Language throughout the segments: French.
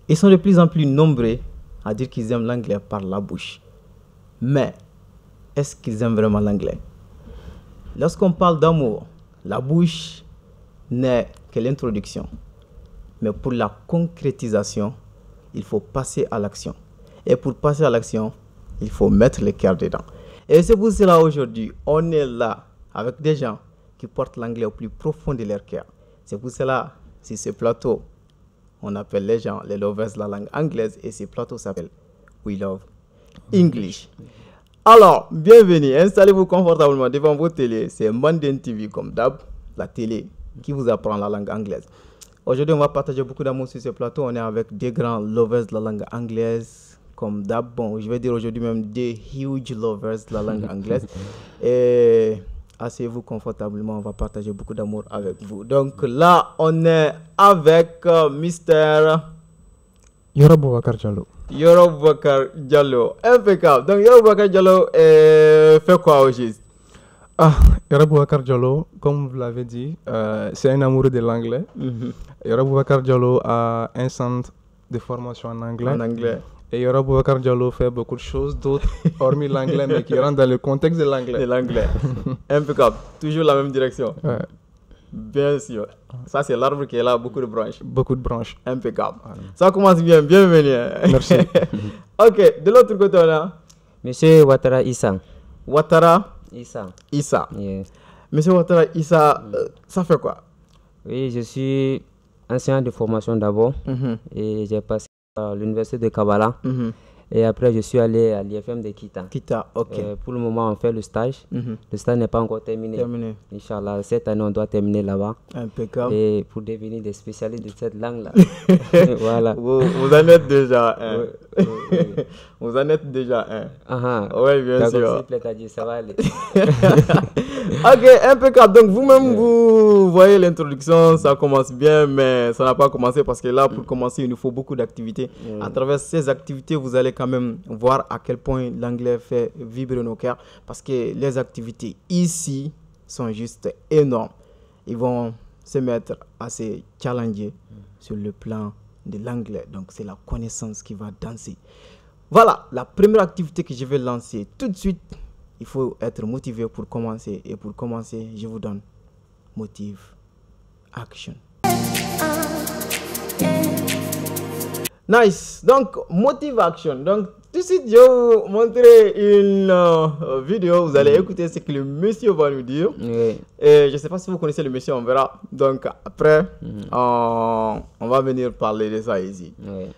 Ils sont de plus en plus nombreux à dire qu'ils aiment l'anglais par la bouche. Mais est-ce qu'ils aiment vraiment l'anglais? Lorsqu'on parle d'amour, la bouche n'est que l'introduction. Mais pour la concrétisation, il faut passer à l'action. Et pour passer à l'action, il faut mettre le cœur dedans. Et c'est pour cela aujourd'hui, on est là avec des gens qui portent l'anglais au plus profond de leur cœur. C'est pour cela, sur ce plateau, on appelle les gens les lovers de la langue anglaise et ce plateau s'appelle We Love English. Alors, bienvenue, installez-vous confortablement devant vos télés. C'est Manden TV comme d'hab, la télé qui vous apprend la langue anglaise. Aujourd'hui, on va partager beaucoup d'amour sur ce plateau. On est avec des grands lovers de la langue anglaise comme d'hab. Bon, je vais dire aujourd'hui même des huge lovers de la langue anglaise. Et asseyez-vous confortablement, on va partager beaucoup d'amour avec vous. Donc là, on est avec Mr. Yoro Boubacar Diallo. Yoro Boubacar Diallo, impeccable. Donc Yoro Boubacar Diallo fait quoi au juste? Yoro Boubacar Diallo, comme vous l'avez dit, c'est un amoureux de l'anglais. Yoro Boubacar Diallo a un centre de formation en anglais. En anglais. Et Yoro Boubacar Diallo fait beaucoup de choses d'autres, hormis l'anglais, mais qui rentrent dans le contexte de l'anglais. De l'anglais. Impeccable. Toujours la même direction. Ouais. Bien sûr. Ça, c'est l'arbre qui est là, beaucoup de branches. Beaucoup de branches. Impeccable. Ça commence bien. Bienvenue. Merci. Ok. De l'autre côté, on a Monsieur Ouattara Issa. Ouattara Issa. Issa. Yeah. Monsieur Ouattara Issa, ça fait quoi? Oui, je suis enseignant de formation d'abord et j'ai passé à l'université de Kabbalah et après je suis allé à l'IFM de Kita. Kita, ok. Pour le moment, on fait le stage. Le stage n'est pas encore terminé. Inch'Allah, cette année, on doit terminer là-bas. Impeccable. Et pour devenir des spécialistes de cette langue-là. Voilà. Vous en êtes déjà un. Oui. Vous en êtes déjà un. Oui, bien sûr. S'il plaît, dit, ça va aller. Ok, impeccable. Donc vous-même, vous voyez l'introduction, ça commence bien, mais ça n'a pas commencé parce que là, pour commencer, il nous faut beaucoup d'activités. À travers ces activités, vous allez quand même voir à quel point l'anglais fait vibrer nos cœurs parce que les activités ici sont juste énormes. Ils vont se mettre à se challenger sur le plan de l'anglais. Donc c'est la connaissance qui va danser. Voilà, la première activité que je vais lancer tout de suite. Il faut être motivé pour commencer. Et pour commencer, je vous donne Motive Action. Nice. Donc, Motive Action. Donc, tout de suite, je vais vous montrer une vidéo. Vous allez écouter ce que le monsieur va nous dire. Oui. Et je ne sais pas si vous connaissez le monsieur, on verra. Donc, après, on va venir parler de ça ici. Oui.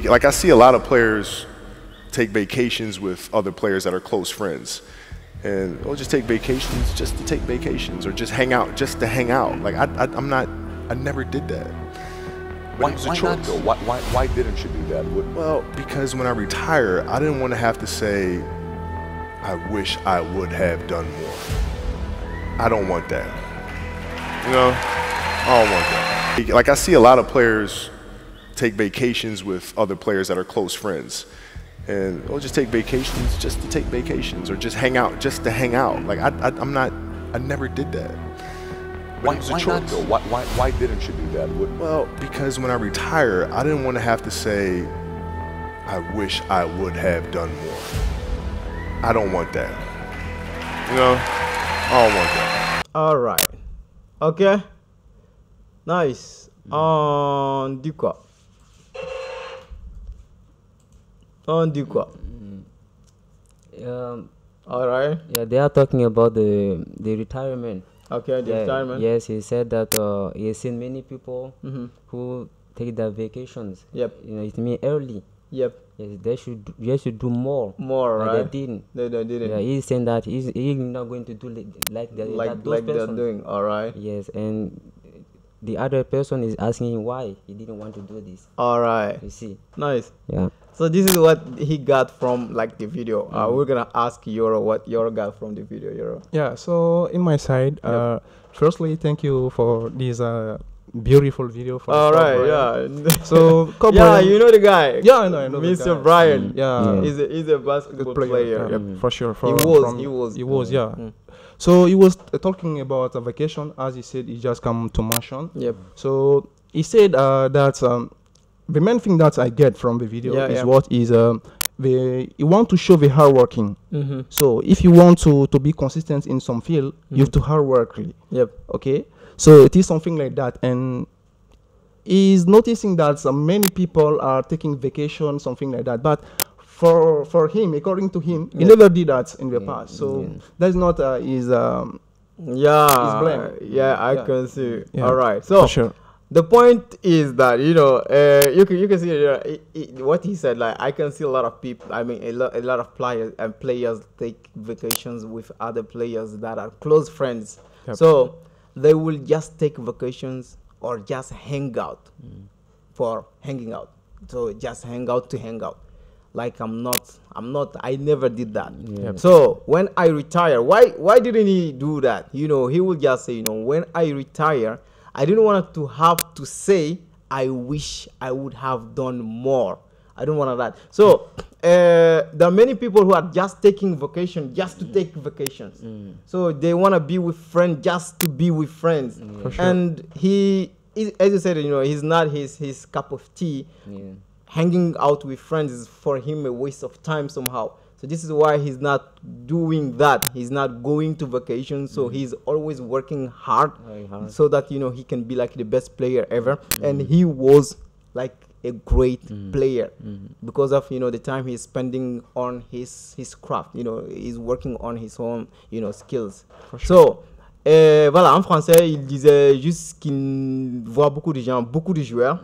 Like I see a lot of players take vacations with other players that are close friends, and we'll just take vacations just to take vacations, or just hang out just to hang out. Like I never did that. Why not though? Why didn't you do that? Well, because when I retire, I didn't want to have to say, I wish I would have done more. I don't want that. You know, I don't want that. Like I see a lot of players take vacations with other players that are close friends, and we'll just take vacations just to take vacations, or just hang out just to hang out. Like I never did that. Why not though? Why didn't you do that? Well, because when I retire, I didn't want to have to say, I wish I would have done more. I don't want that. You know, I don't want that. All right. Ok. Nice. On dit quoi? On dit quoi? All right. Yeah, they are talking about the retirement. Okay, the retirement. Yes, he said that he has seen many people who take their vacations. Yep. You know, it means early. Yep. Yes, they should do more. More, but right? They didn't. They didn't. Yeah, he's saying that he's not going to do like those they're persons. doing. All right. Yes, and the other person is asking him why he didn't want to do this. All right. You see. Nice. Yeah. So this is what he got from like the video. We're gonna ask Yoro what Yoro got from the video. Yoro. Yeah, so in my side, firstly, thank you for this beautiful video. For All right, yeah. So, yeah, you know the guy. Yeah, I know Mr. Brian. Yeah, He's a basketball player. Yeah, for sure. He was. Yeah. So he was talking about a vacation, as he said, he just come to Mansion. Yep. So he said that the main thing that I get from the video is what is you want to show the hard working. So if you want to be consistent in some field, you have to hard work really. Yep. Okay. So it is something like that, and he's noticing that many people are taking vacation, something like that, but for him, according to him, he never did that in the past. So that's not his blame. I can see. All right. So for sure. The point is that you can see what he said. Like I can see a lot of people. I mean, a lot of players take vacations with other players that are close friends. Yep. So they will just take vacations or just hang out for hanging out. So just hang out to hang out. Like I never did that. Yep. So when I retire, why didn't he do that? He would just say, when I retire, I didn't want to have to say, I wish I would have done more. I don't want that. So there are many people who are just taking vacation just to take vacations. So they want to be with friends just to be with friends. For sure. And he, as you said, he's not his cup of tea. Hanging out with friends is for him a waste of time somehow. So this is why he's not doing that. He's not going to vacation. So he's always working hard so that he can be like the best player ever. And he was like a great player because of the time he's spending on his craft. He's working on his own skills. So voilà, en français, il disait juste qu'il voit beaucoup de gens, beaucoup de joueurs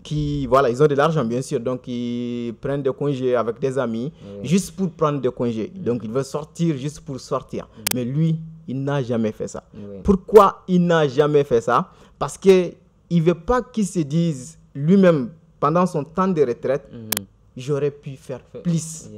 qui, voilà, ils ont de l'argent bien sûr, donc ils prennent des congés avec des amis juste pour prendre des congés. Donc il veut sortir juste pour sortir. Mais lui, il n'a jamais fait ça. Pourquoi il n'a jamais fait ça? Parce que il veut pas qu'il se dise lui-même pendant son temps de retraite, j'aurais pu faire plus.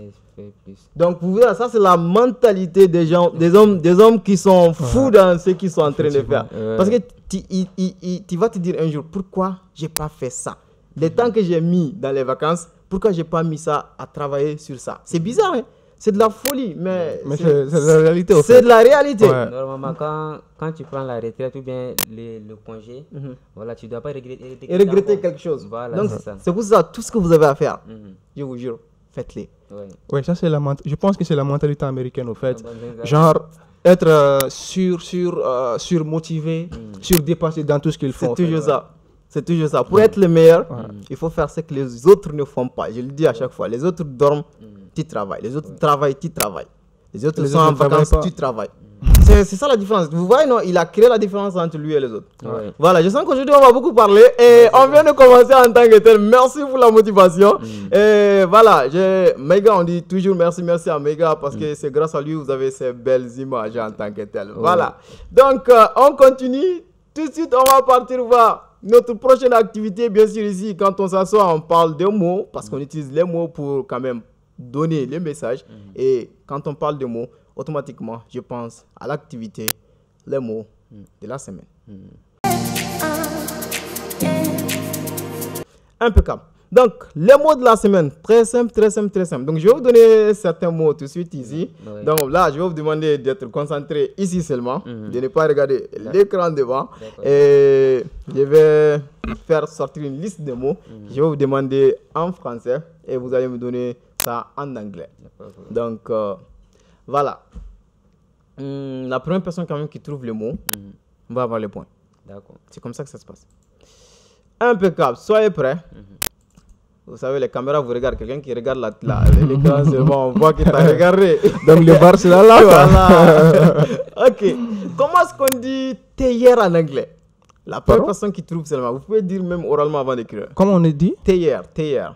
Donc vous voyez, ça c'est la mentalité des gens, des hommes qui sont fous dans ce qu'ils sont en train de faire. Parce que tu vas te dire un jour, pourquoi j'ai pas fait ça? Le temps que j'ai mis dans les vacances, pourquoi j'ai pas mis ça à travailler sur ça? C'est bizarre, hein? C'est de la folie, mais c'est la réalité. C'est de la réalité. Ouais. Normalement, quand tu prends la retraite ou bien le congé, voilà, tu ne dois pas regretter quelque chose. Voilà, donc, c'est pour ça, tout ce que vous avez à faire, je vous jure, faites-le. Oui, ça c'est je pense que c'est la mentalité américaine au fait. Genre, être surmotivé, surdépassé dans tout ce qu'ils font. C'est toujours ça. C'est toujours ça. Pour être le meilleur, il faut faire ce que les autres ne font pas. Je le dis à chaque fois. Les autres dorment, tu travailles. Les autres travaillent, tu travailles. Les autres sont en vacances, tu travailles. C'est ça la différence. Vous voyez, non, il a créé la différence entre lui et les autres. Voilà, je sens qu'aujourd'hui on va beaucoup parler et on vient de commencer en tant que tel. Merci pour la motivation. Et voilà, Mega, on dit toujours merci à Mega parce que c'est grâce à lui que vous avez ces belles images en tant que tel. Voilà. Donc, on continue. Tout de suite, on va partir voir notre prochaine activité. Bien sûr, ici, quand on s'assoit, on parle des mots parce qu'on utilise les mots pour quand même donner les messages. Et quand on parle de mots, automatiquement, je pense à l'activité, les mots de la semaine. Impeccable. Donc, les mots de la semaine, très simple. Donc, je vais vous donner certains mots tout de suite ici. Donc là, je vais vous demander d'être concentré ici seulement, de ne pas regarder l'écran devant. Et je vais faire sortir une liste de mots. Je vais vous demander en français et vous allez me donner ça en anglais. Donc, voilà. La première personne quand même qui trouve le mot, on va avoir les points. D'accord. C'est comme ça que ça se passe. Impeccable. Soyez prêts. Vous savez, les caméras vous regardent. Quelqu'un qui regarde l'écran seulement, on voit qu'il t'a regardé. Donc le bar, c'est là. Voilà. Ok. Comment est-ce qu'on dit théière en anglais? La première personne qui trouve seulement. Vous pouvez dire même oralement avant d'écrire. Comment on est dit? Théière.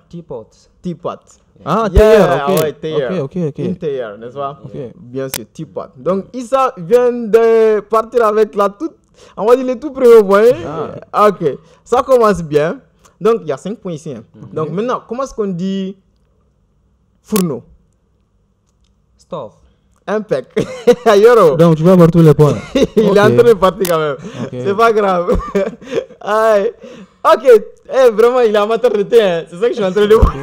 Teapot. Ah, théière. ok. Ouais, théière. Ok. Une théière, n'est-ce pas? Ok. Bien sûr, teapot. Donc, Issa vient de partir avec on va dire les tout premiers points. Ok. Ça commence bien. Donc, il y a 5 points ici. Donc, maintenant, comment est-ce qu'on dit fourneau? Stove. Impec. Yoro. Donc, tu vas avoir tous les points. Il est en train de partir quand même. C'est pas grave. Aïe. Ok. Vraiment, il est amateur de thé. Hein. C'est ça que je suis en train de voir.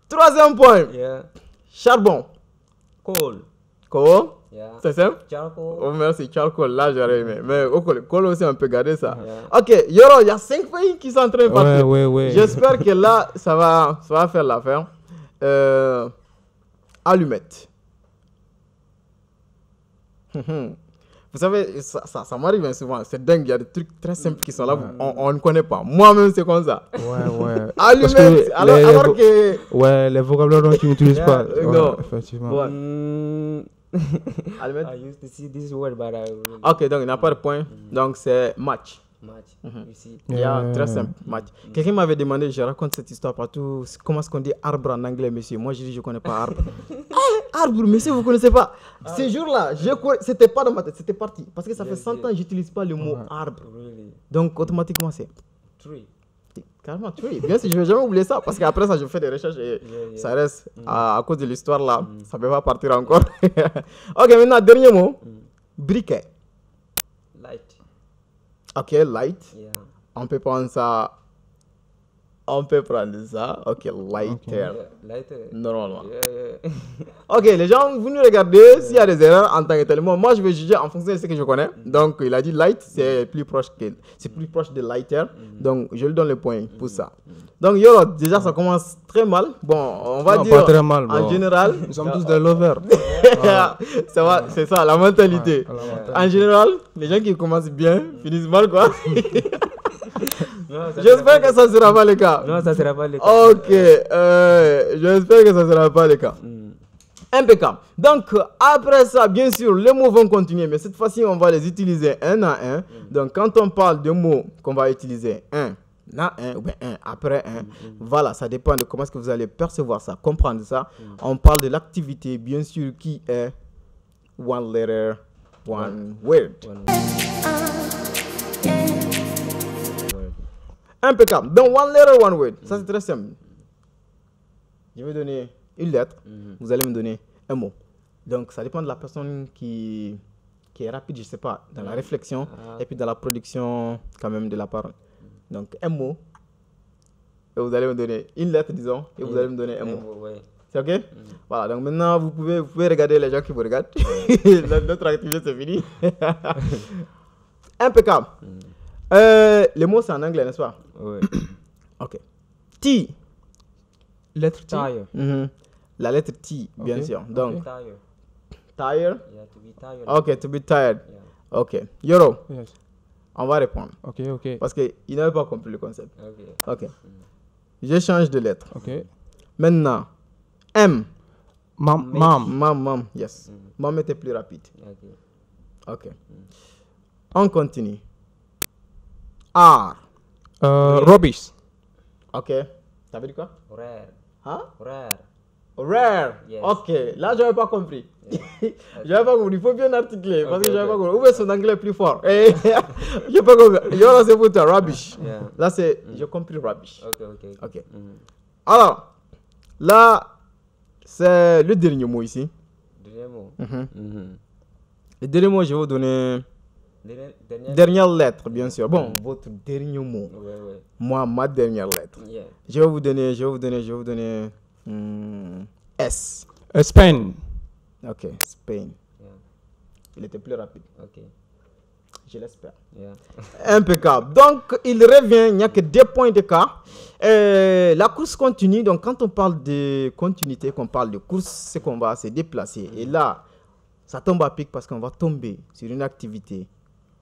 Troisième point. Yeah. Charbon. Coal. Yeah. C'est simple? Charcoal. Oh, merci, charcoal, là j'aurais aimé. Mais au col aussi, on peut garder ça. Yeah. Ok, Yoro, il y a 5 pays qui sont en train de partir. Ouais. J'espère que là, ça va faire l'affaire. Allumette. Vous savez, ça m'arrive hein, souvent. C'est dingue, il y a des trucs très simples qui sont là, on ne connaît pas. Moi-même, c'est comme ça. Ouais. Allumette, alors que... Ouais, les vocabulaires dont tu n'utilises pas. non. Effectivement. Ouais. Allumette. I used to see this word, but I really Ok, donc il n'y a pas de point. Donc c'est match. match. You see. Très simple, match. Quelqu'un m'avait demandé, je raconte cette histoire partout, comment est-ce qu'on dit arbre en anglais, monsieur? Moi, je dis, je ne connais pas arbre. Arbre, monsieur, vous ne connaissez pas? Ces jours-là, c'était pas dans ma tête, c'était parti. Parce que ça fait 100 ans que je n'utilise pas le mot arbre. Really. Donc, automatiquement, c'est Tree. carrément tree. Bien sûr, je ne vais jamais oublier ça. Parce qu'après ça, je fais des recherches et ça reste, à cause de l'histoire là, ça ne peut pas partir encore. Ok, maintenant, dernier mot. Briquet. Light. Ok, light. Yeah. On peut prendre ça. On peut prendre ça. Ok, lighter. Yeah. Lighter. Normalement. Yeah. Ok, les gens, vous nous regardez. S'il y a des erreurs en tant que tel, moi je vais juger en fonction de ce que je connais. Donc, il a dit light, c'est plus proche de lighter. Donc, je lui donne le point pour ça. Donc, Yoro, déjà, ça commence très mal. Bon, on va Non, dire pas très mal, en bon. général. Nous sommes tous des lovers. Ça va, c'est ça, la mentalité. En général, les gens qui commencent bien finissent mal, quoi. Non, ça J'espère que ça ne sera pas le cas. Non, ça sera pas le cas. Ok, j'espère que ça ne sera pas le cas. Impeccable. Donc, après ça, bien sûr, les mots vont continuer, mais cette fois-ci, on va les utiliser un à un. Donc, quand on parle de mots qu'on va utiliser un à un, ou bien un après un, voilà, ça dépend de comment est-ce que vous allez percevoir ça, comprendre ça. On parle de l'activité, bien sûr, qui est one letter, one word. Impeccable. Donc, one letter, one word. Ça, c'est très simple. Je vais donner une lettre. Vous allez me donner un mot. Donc, ça dépend de la personne qui est rapide, je ne sais pas, dans la réflexion et puis dans la production quand même de la parole. Donc, un mot. Et vous allez me donner une lettre, disons, et vous allez me donner un mot. Ouais. C'est OK? Voilà. Donc, maintenant, vous pouvez regarder les gens qui vous regardent. Notre activité, c'est fini. Impeccable. Les mots, c'est en anglais, n'est-ce pas? Ouais. Ok. T. Lettre T. Tire. La lettre T, bien Ok. sûr. Donc, Tire. tire. Yeah, to be tired. Ok, to be tired. Yeah. Ok. Yoro, Yes. on va répondre. Ok. Parce qu'il n'avait pas compris le concept. Okay. Ok. Je change de lettre. Ok. Maintenant, M. Mam. Mam, yes. Mam était plus rapide. Okay. Ok. On continue. R. Rubbish. Ok. Ça veut dire quoi? Rare. Hein? Rare. Rare. Yes. Ok. Là, je n'avais pas compris. J'avais pas compris. Il faut bien articuler. Parce que j'avais pas compris. Ou bien son anglais est plus fort. Je n'ai pas compris. Yoro, c'est pour toi. Rubbish. Yeah. Là, c'est. J'ai compris rubbish. Okay. Ok. Alors, là, c'est le dernier mot ici. Deuxième. Le dernier mot, je vais vous donner. Dernière. Dernière lettre, bien sûr. Bon, votre dernier mot. Ouais. Moi, ma dernière lettre. Yeah. Je vais vous donner S. Spain. Ok, Spain. Yeah. Il était plus rapide. Okay. Je l'espère. Yeah. Impeccable. Donc, il revient, il n'y a que 2 points d'écart. La course continue. Donc, quand on parle de continuité, qu'on parle de course, c'est qu'on va se déplacer. Et là, ça tombe à pic parce qu'on va tomber sur une activité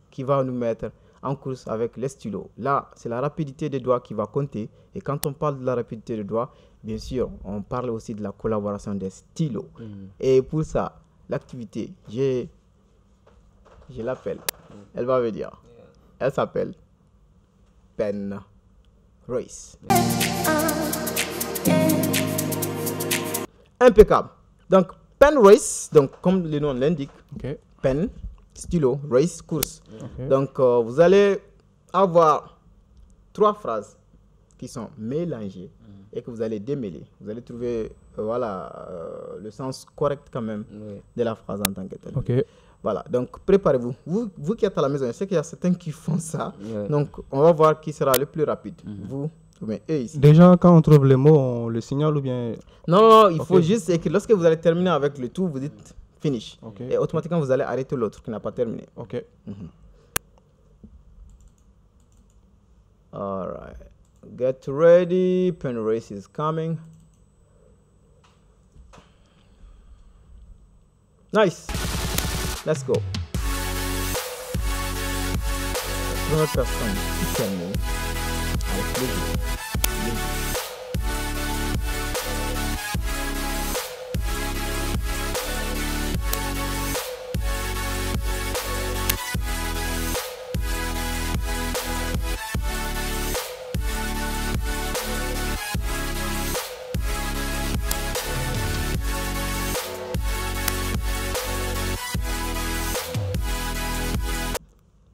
qui va nous mettre en course avec les stylos. Là, c'est la rapidité des doigts qui va compter. Et quand on parle de la rapidité des doigts, bien sûr, on parle aussi de la collaboration des stylos. Et pour ça, l'activité, je l'appelle. Elle va me dire. Elle s'appelle Pen Race. Impeccable. Donc, Pen Race, donc comme le nom l'indique, Ok. pen, stylo, race, course. Ok. Donc, vous allez avoir 3 phrases qui sont mélangées et que vous allez démêler. Vous allez trouver le sens correct quand même Ouais. de la phrase en tant que telle. Ok. Voilà, donc préparez-vous. Vous qui êtes à la maison, je sais qu'il y a certains qui font ça. Ouais. Donc, on va voir qui sera le plus rapide. Vous ou bien eux ici. Déjà, quand on trouve les mots, on le signale ou bien. Non, il Ok. faut juste écrire. Lorsque vous allez terminer avec le tout, vous dites Finish. Ok. Et automatiquement, vous allez arrêter l'autre qui n'a pas terminé. Ok. All right. Get ready. Pen race is coming. Nice. Let's go. La première personne qui termine avec plaisir.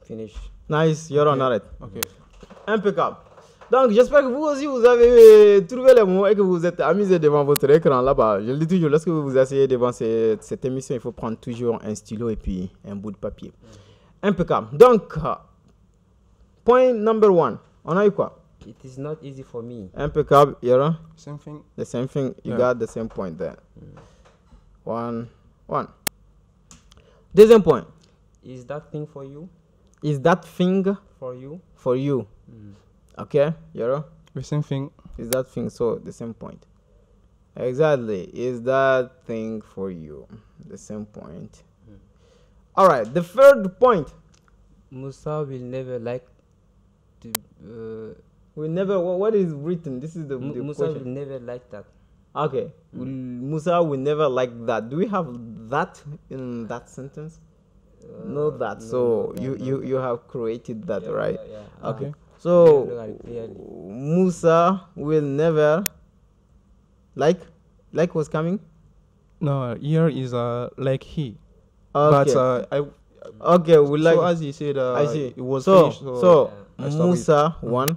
Finish. Nice, you're on arrête. Ok. Impeccable. Donc, j'espère que vous aussi, vous avez trouvé les mots et que vous vous êtes amusé devant votre écran là-bas. Je le dis toujours, lorsque vous vous asseyez devant cette émission, il faut prendre toujours un stylo et puis un bout de papier. Impeccable. Donc, point number 1. On a eu quoi? It is not easy for me. Impeccable, Yara. Same thing. The same thing. You Yeah. got the same point there. 1, 1. Deuxième point. Is that thing for you? Is that thing For you? for you? Okay, Yara. The same thing. Is that thing, so the same point. Exactly. Is that thing for you? The same point. All right. The third point. Musa will never like to. We never. What is written? This is the Musa will question. never like that. Okay. Musa will never like that. Do we have that in that sentence? No, that. So you have created that, right? Yeah. Okay. Look So at it clearly. Musa will never like what's coming. No, here is like he. Okay. But I. Okay, we like. So as he said, I see. it was so finished. so I start with- Musa 1,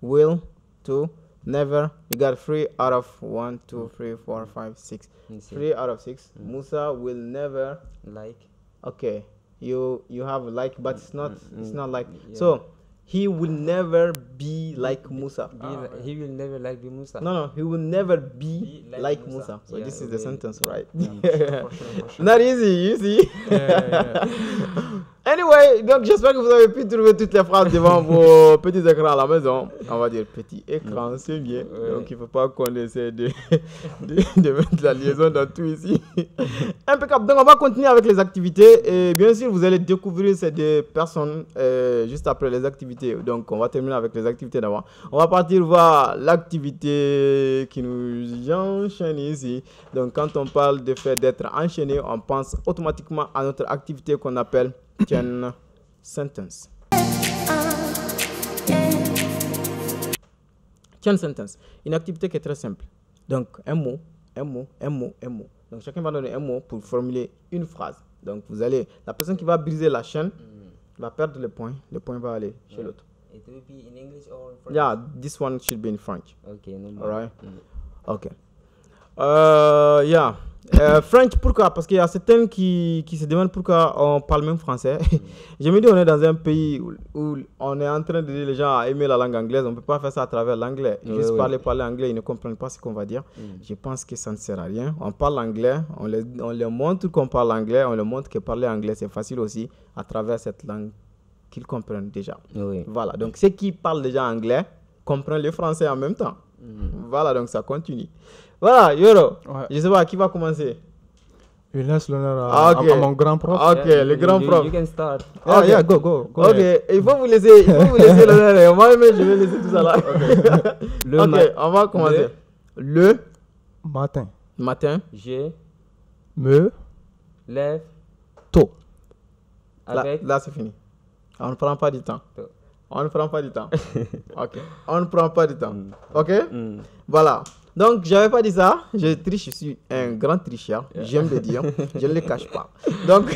will 2, never. You got 3 out of 1, 2, 3, 4, 5, 6. Let me see. 3 out of 6. Musa will never. Like. Okay, you have like, but it's not like. Yeah. So he will never be like Musa. He will never like the Musa. No, he will never be Be like like Musa. Musa. So Yeah, this is the okay. sentence, right? For sure. Not easy, you see. Yeah. Anyway, donc j'espère que vous avez pu trouver toutes les phrases devant vos petits écrans à la maison. On va dire petit écran, c'est bien. Donc il ne faut pas qu'on essaie de mettre la liaison dans tout ici. Impeccable. Donc on va continuer avec les activités. Et bien sûr, vous allez découvrir ces deux personnes juste après les activités. Donc on va terminer avec les activités d'avant. On va partir voir l'activité qui nous enchaîne ici. Donc quand on parle de fait d'être enchaîné, on pense automatiquement à notre activité qu'on appelle chain sentence. Chain sentence, une activité qui est très simple. Donc un mot. Donc chacun va donner un mot pour formuler une phrase. Donc vous allez, la personne qui va briser la chaîne va perdre le point va aller chez l'autre. It will be in English or in French? Yeah, this one should be in French. Okay, no All more. right. Okay. Yeah. French, pourquoi? Parce qu'il y a certains qui se demandent pourquoi on parle même français. Je me dis, on est dans un pays où on est en train de dire les gens à aimer la langue anglaise. On ne peut pas faire ça à travers l'anglais. Juste parler anglais, ils ne comprennent pas ce qu'on va dire. Je pense que ça ne sert à rien. On parle anglais, on les montre qu'on parle anglais, on leur montre que parler anglais, c'est facile aussi à travers cette langue qu'ils comprennent déjà. Oui. Voilà, donc ceux qui parlent déjà anglais comprennent le français en même temps. Voilà, donc ça continue. Voilà, Yoro, Ouais. je sais pas, qui va commencer? Je laisse l'honneur Ah, à, ok. à mon grand prof. Ok, le grand prof. You can start. Ah, Ok. yeah, go Ok, ahead. il faut vous laisser l'honneur. Moi-même, je vais laisser tout ça là. Ok, on va commencer. Le Matin. matin, Je Me. lève Tôt. avec. là c'est fini. On ne prend pas du temps. Tôt. On ne prend pas du temps. Ok, on ne prend pas du temps. Ok? Mm. Voilà. Donc, j'avais pas dit ça. Je triche, je suis un grand tricheur. J'aime le dire. Je ne le cache pas. Donc,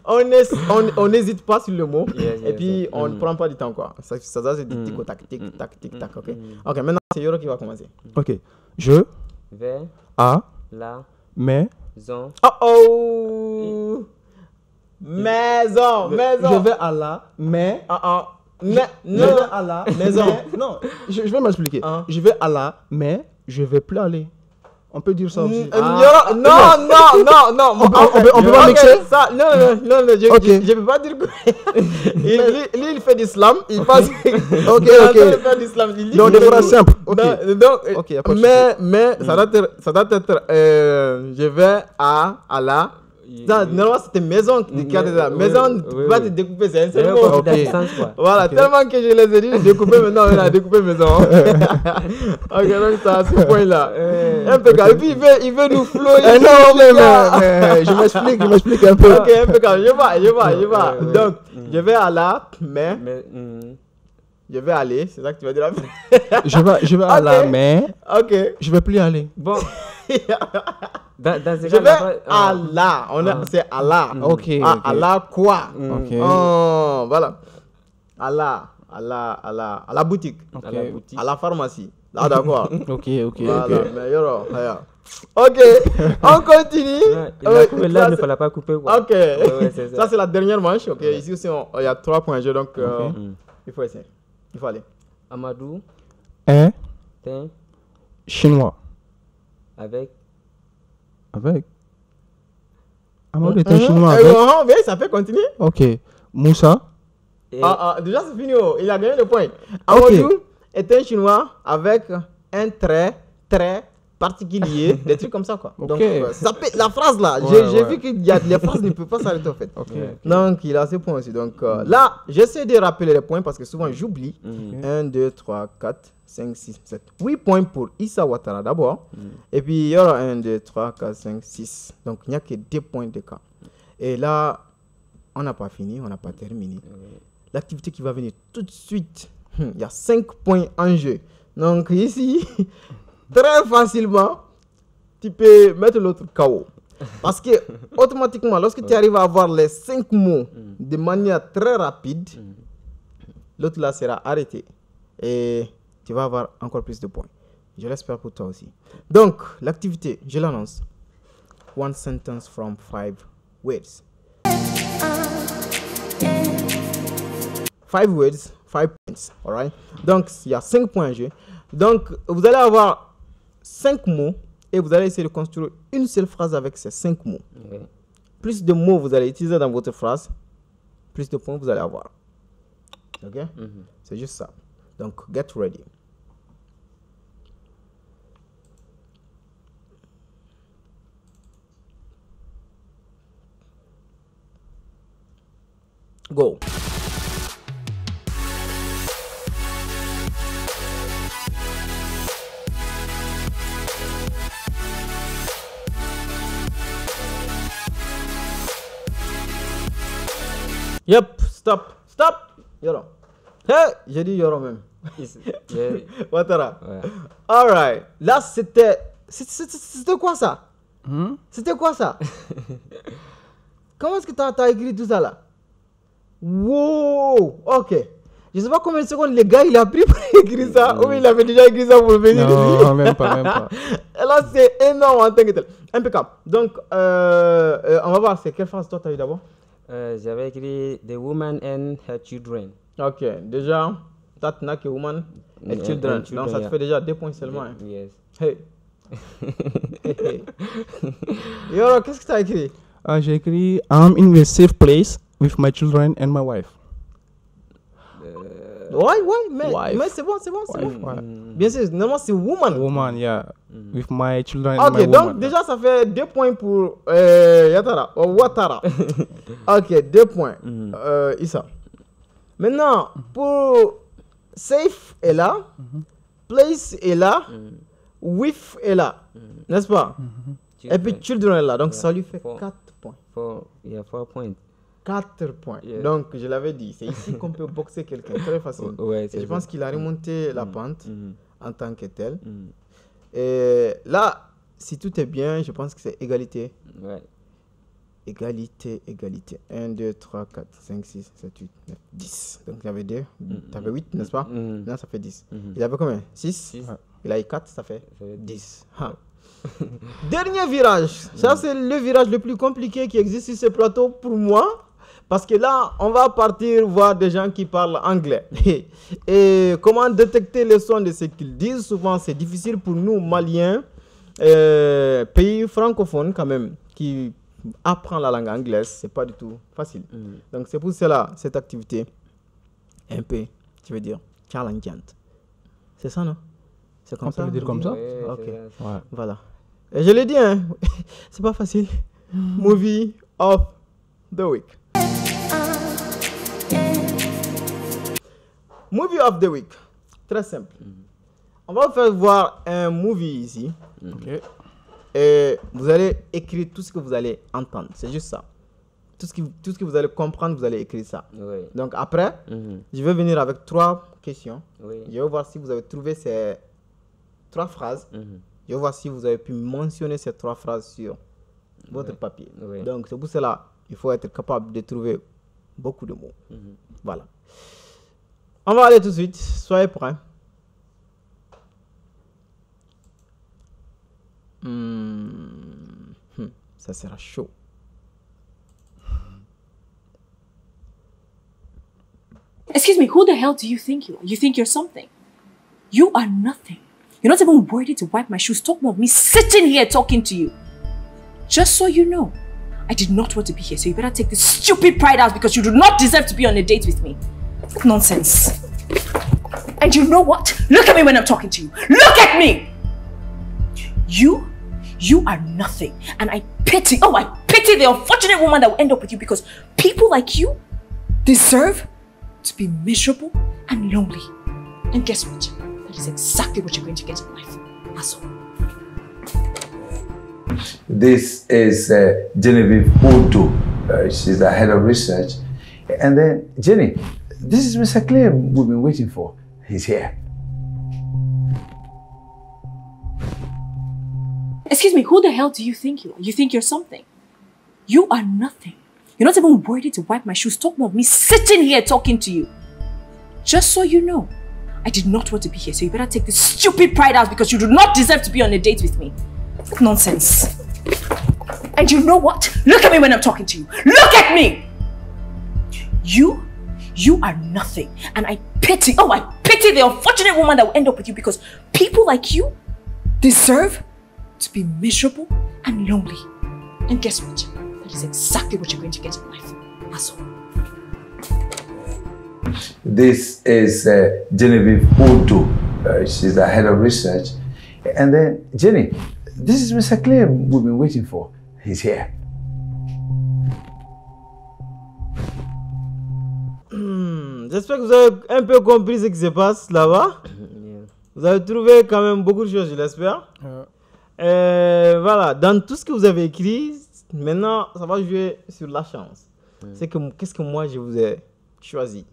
on n'hésite pas sur le mot. Yes, Et yes, puis, yes. on ne prend pas du temps, quoi. Ça c'est du tic-tac, tic-tac, tic-tac. Ok? Ok, maintenant, c'est Yoro qui va commencer. Ok. Je. Vers A. la Maison. Oh! Maison! Je vais à la. Mais. Non! Je vais à la Maison. mais- non, je vais m'expliquer. Hein? Je vais à la, mais je vais plus aller. On peut dire ça aussi. Non. On peut pas mixer ça. Non, je peux pas dire que. lui, il fait de l'islam. Il passe. Ok. Il fait de l'islam. Donc, des phrases simples. Ok. Donc, y a pas de souci. mais ça doit être. Je vais à Allah. Normalement, c'était maison qui a de la maison. Tu peux pas te découper, c'est un seul mot. Voilà, tellement que je les ai dit, j'ai découpé maintenant, on a découpé maison. Ok, donc c'est à ce point-là. Impeccable. Et puis il veut nous floyer. Non, mais je m'explique un peu. Ok, impeccable. Je vois. Donc, je vais à là, mais. Je vais aller, c'est ça que tu vas dire. Je vais à la mais. Ok. Je vais plus aller. Bon. Je vais à là. C'est Allah. Ok. Allah quoi? Ok. Voilà. À la boutique. À la pharmacie. Là, d'accord. Ok. Voilà, mais yoro, ok, on continue. Là, il ne fallait pas couper. Quoi. Ok, ça c'est la dernière manche. Ok, ici aussi, il y a 3 points de jeu, donc il faut essayer. Il faut aller. Amadou. Tin. Chinois. Avec. Amadou est un chinois avec. Oui, ça peut continuer. Ok. Moussa. Déjà c'est fini. Il a gagné le point. Amadou est un chinois avec un trait très particulier, des trucs comme ça quoi. Donc la phrase là, j'ai vu que les phrases ne peuvent pas s'arrêter en fait. Donc il a ses points aussi. Donc là, j'essaie de rappeler les points parce que souvent j'oublie. 1, 2, 3, 4, 5, 6, 7. 8 points pour Issa Ouattara d'abord. Et puis il y aura 1, 2, 3, 4, 5, 6. Donc il n'y a que 2 points de cas. Et là, on n'a pas fini, on n'a pas terminé. L'activité qui va venir tout de suite, il y a 5 points en jeu. Donc ici, très facilement, tu peux mettre l'autre KO. Parce que automatiquement, lorsque tu arrives à avoir les 5 mots de manière très rapide, l'autre là sera arrêté. Et tu vas avoir encore plus de points. Je l'espère pour toi aussi. Donc, l'activité, je l'annonce. 1 sentence from 5 words. 5 words, 5 points. Alright? Donc, il y a 5 points en jeu. Donc, vous allez avoir 5 mots et vous allez essayer de construire une seule phrase avec ces 5 mots. Plus de mots vous allez utiliser dans votre phrase, plus de points vous allez avoir. Ok? C'est juste ça. Donc, get ready. Go. Yep, stop. Yoro. Hey, j'ai dit Yoro même. Ouattara. Alright. Là, c'était quoi ça? C'était quoi ça? Comment est-ce que tu as écrit tout ça là? Wow, ok. Je sais pas combien de secondes le gars il a pris pour écrire ça. Ou il avait déjà écrit ça pour venir. Non, même pas. Et là, c'est énorme en tant que tel. Impeccable. Donc, on va voir, c'est quelle phrase toi tu as eu d'abord? J'avais écrit The Woman and Her Children. Ok, déjà, that n'a que woman and children. Donc, ça te fait déjà 2 points seulement. Hein. Yes. Hey. Yoro, qu'est-ce que tu as écrit? J'ai écrit I'm in a safe place with my children and my wife. Mais c'est bon. Bien sûr, normalement c'est woman. Woman, yeah. With my children and my Ok, donc woman. déjà ça fait 2 points pour Ouattara. Ok, 2 points. Issa. Maintenant, pour safe est là, place est là, with est là, n'est-ce pas? Et puis children est là, donc ça lui fait 4 points. 4 points. 4 points. Donc, je l'avais dit, c'est ici qu'on peut boxer quelqu'un très facilement. Et je pense qu'il a remonté la pente en tant que tel. Et là, si tout est bien, je pense que c'est égalité. Égalité. 1, 2, 3, 4, 5, 6, 7, 8, 9, 10. Donc, il y avait 2. Tu avais 8, n'est-ce pas? Là, ça fait 10. Il avait combien? 6. Il a eu 4, ça fait 10. Dernier virage. Ça, c'est le virage le plus compliqué qui existe sur ce plateau pour moi. Parce que là, on va partir voir des gens qui parlent anglais. Et comment détecter le son de ce qu'ils disent? Souvent, c'est difficile pour nous, Maliens, pays francophone quand même qui apprend la langue anglaise, c'est pas du tout facile. Donc c'est pour cela cette activité un peu, tu veux dire, challengeante. C'est ça, non? C'est comme On ça. peut le dire comme ça. Ok. Ouais. Voilà. Et je l'ai dit, hein, c'est pas facile. Movie of the week. Movie of the week. Très simple. On va vous faire voir un movie ici. Ok. Et vous allez écrire tout ce que vous allez entendre. C'est juste ça. Tout ce que vous allez comprendre, vous allez écrire ça. Oui. Donc après, je vais venir avec 3 questions. Oui. Je vais voir si vous avez trouvé ces 3 phrases. Je vais voir si vous avez pu mentionner ces 3 phrases sur votre papier. Oui. Donc c'est pour cela il faut être capable de trouver beaucoup de mots. Voilà. On va aller tout de suite. Soyez prêts. Ça sera chaud. Excuse me, who the hell do you think you are? You think you're something? You are nothing. You're not even worthy to wipe my shoes. Talk more of me sitting here talking to you. Just so you know, I did not want to be here, so you better take this stupid pride out because you do not deserve to be on a date with me. Nonsense. And you know what? Look at me when I'm talking to you. Look at me! You are nothing. And I pity the unfortunate woman that will end up with you because people like you deserve to be miserable and lonely. And guess what? That is exactly what you're going to get in life. Asshole. This is Genevieve Udo. She's the head of research. And then, Jenny, this is Mr. Clay we've been waiting for. He's here. Excuse me, who the hell do you think you are? You think you're something? You are nothing. You're not even worthy to wipe my shoes. Talk more of me sitting here talking to you. Just so you know, I did not want to be here, so you better take this stupid pride out because you do not deserve to be on a date with me. Nonsense. And you know what? Look at me when I'm talking to you. Look at me! You are nothing. And I pity the unfortunate woman that will end up with you because people like you deserve to be miserable and lonely. And guess what? That is exactly what you're going to get in life. Asshole. This is Genevieve Udo. She's the head of research. And then, Jenny, this is Mr. Clay we've been waiting for. He's here. J'espère que vous avez un peu compris ce qui se passe là-bas. Vous avez trouvé quand même beaucoup de choses, je l'espère. Voilà, dans tout ce que vous avez écrit, maintenant, ça va jouer sur la chance. C'est que qu'est-ce que moi je vous ai choisi?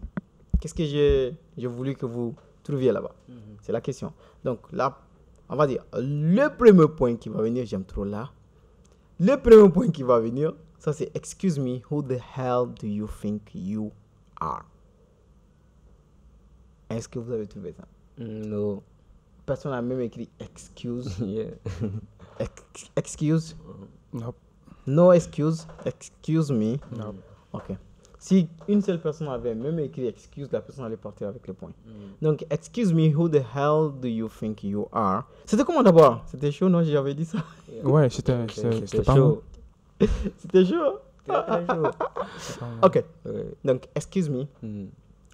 Qu'est-ce que j'ai voulu que vous trouviez là-bas? C'est la question. Donc là, on va dire, le premier point qui va venir, j'aime trop là. Le premier point qui va venir, ça c'est excuse me, who the hell do you think you are? Est-ce que vous avez trouvé ça? No. Personne n'a même écrit excuse. Yeah. Excuse? Nope. No excuse. Excuse me. Nope. Ok. Si une seule personne avait même écrit excuse, la personne allait partir avec le point. Donc, excuse me, who the hell do you think you are? C'était comment d'abord? C'était chaud, non? J'avais dit ça. Ouais, c'était pas chaud. C'était chaud. Très chaud. Ok. Ouais. Donc, excuse me,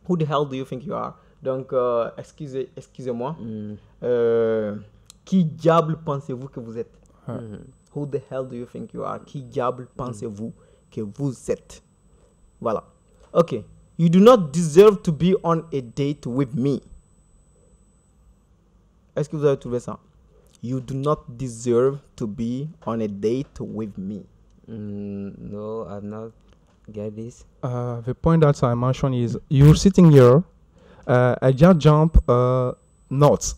who the hell do you think you are? Donc, excusez-moi. Qui diable pensez-vous que vous êtes? Who the hell do you think you are? Qui diable pensez-vous que vous êtes? Voilà. Ok. You do not deserve to be on a date with me. Est-ce que vous avez trouvé ça? You do not deserve to be on a date with me. No, I've not get this. The point that I mentioned is you're sitting here. I just jump notes.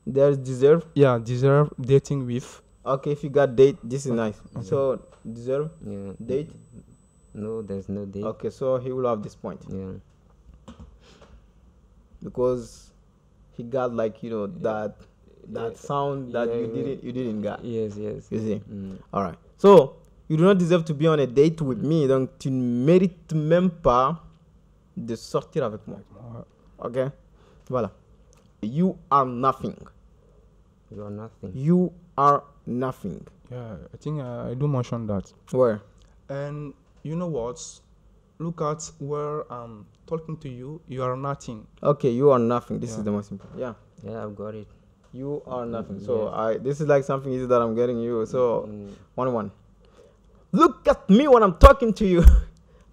There's deserve. Yeah, deserve dating with. Okay, if you got date, this is nice. So, deserve, Yeah. date. No, there's no date. Okay, so he will have this point. Yeah. Because he got like, that sound that Yeah, you didn't get. Yes. You see? Mm. All right. So, you do not deserve to be on a date with me. Donc, tu ne mérites même pas de sortir avec moi. Ok? Voilà. You are nothing. You are nothing. You are nothing. Yeah, I think I do mention that. Where? And you know what? Look at where I'm talking to you. You are nothing. Okay, you are nothing. This Yeah. is the most important. Yeah. Yeah, I've got it. You are nothing. So this is like something easy that I'm getting you. So 1-1. Look at me when I'm talking to you.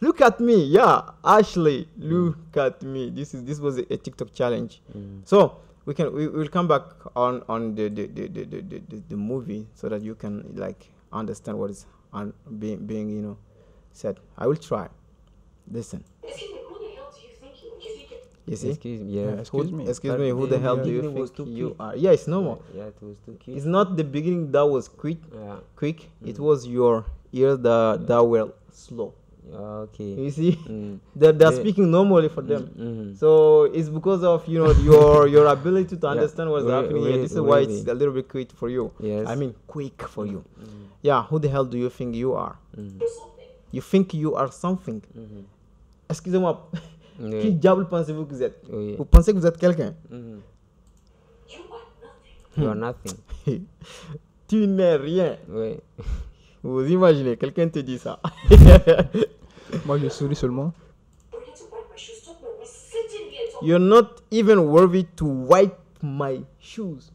Look at me. Yeah, Ashley. Look at me. This was a TikTok challenge. So we'll come back on the movie so that you can like understand what is being said. I will try. Listen. Excuse me, who the hell do you think you are? You see? Excuse me. Yeah. Excuse me. Excuse But me, who the hell do you beginning was think too you quick. are? Yeah, it's normal. Yeah, it was too cute. It's not the beginning that was quick. Yeah. It was your ears that were slow. Okay. You see? Mm. They're Yeah. speaking normally for them. Mhm. So it's because of your ability to understand what's happening here. This is why it's really. a little bit quick for you. Yes. I mean quick for you. Yeah, who the hell do you think you are? Mhm. You think you are something. Mhm. Excusez-moi. Oui. Qui diable pensez-vous que vous êtes? Oui. Vous pensez que vous êtes quelqu'un? Mhm. You are nothing. You are nothing. Tu n'es rien. Oui. Vous imaginez, quelqu'un te dit ça. Moi, je souris seulement. Ready to wipe my shoes. Talk about me sitting here talking. You're not even worthy to wipe my shoes.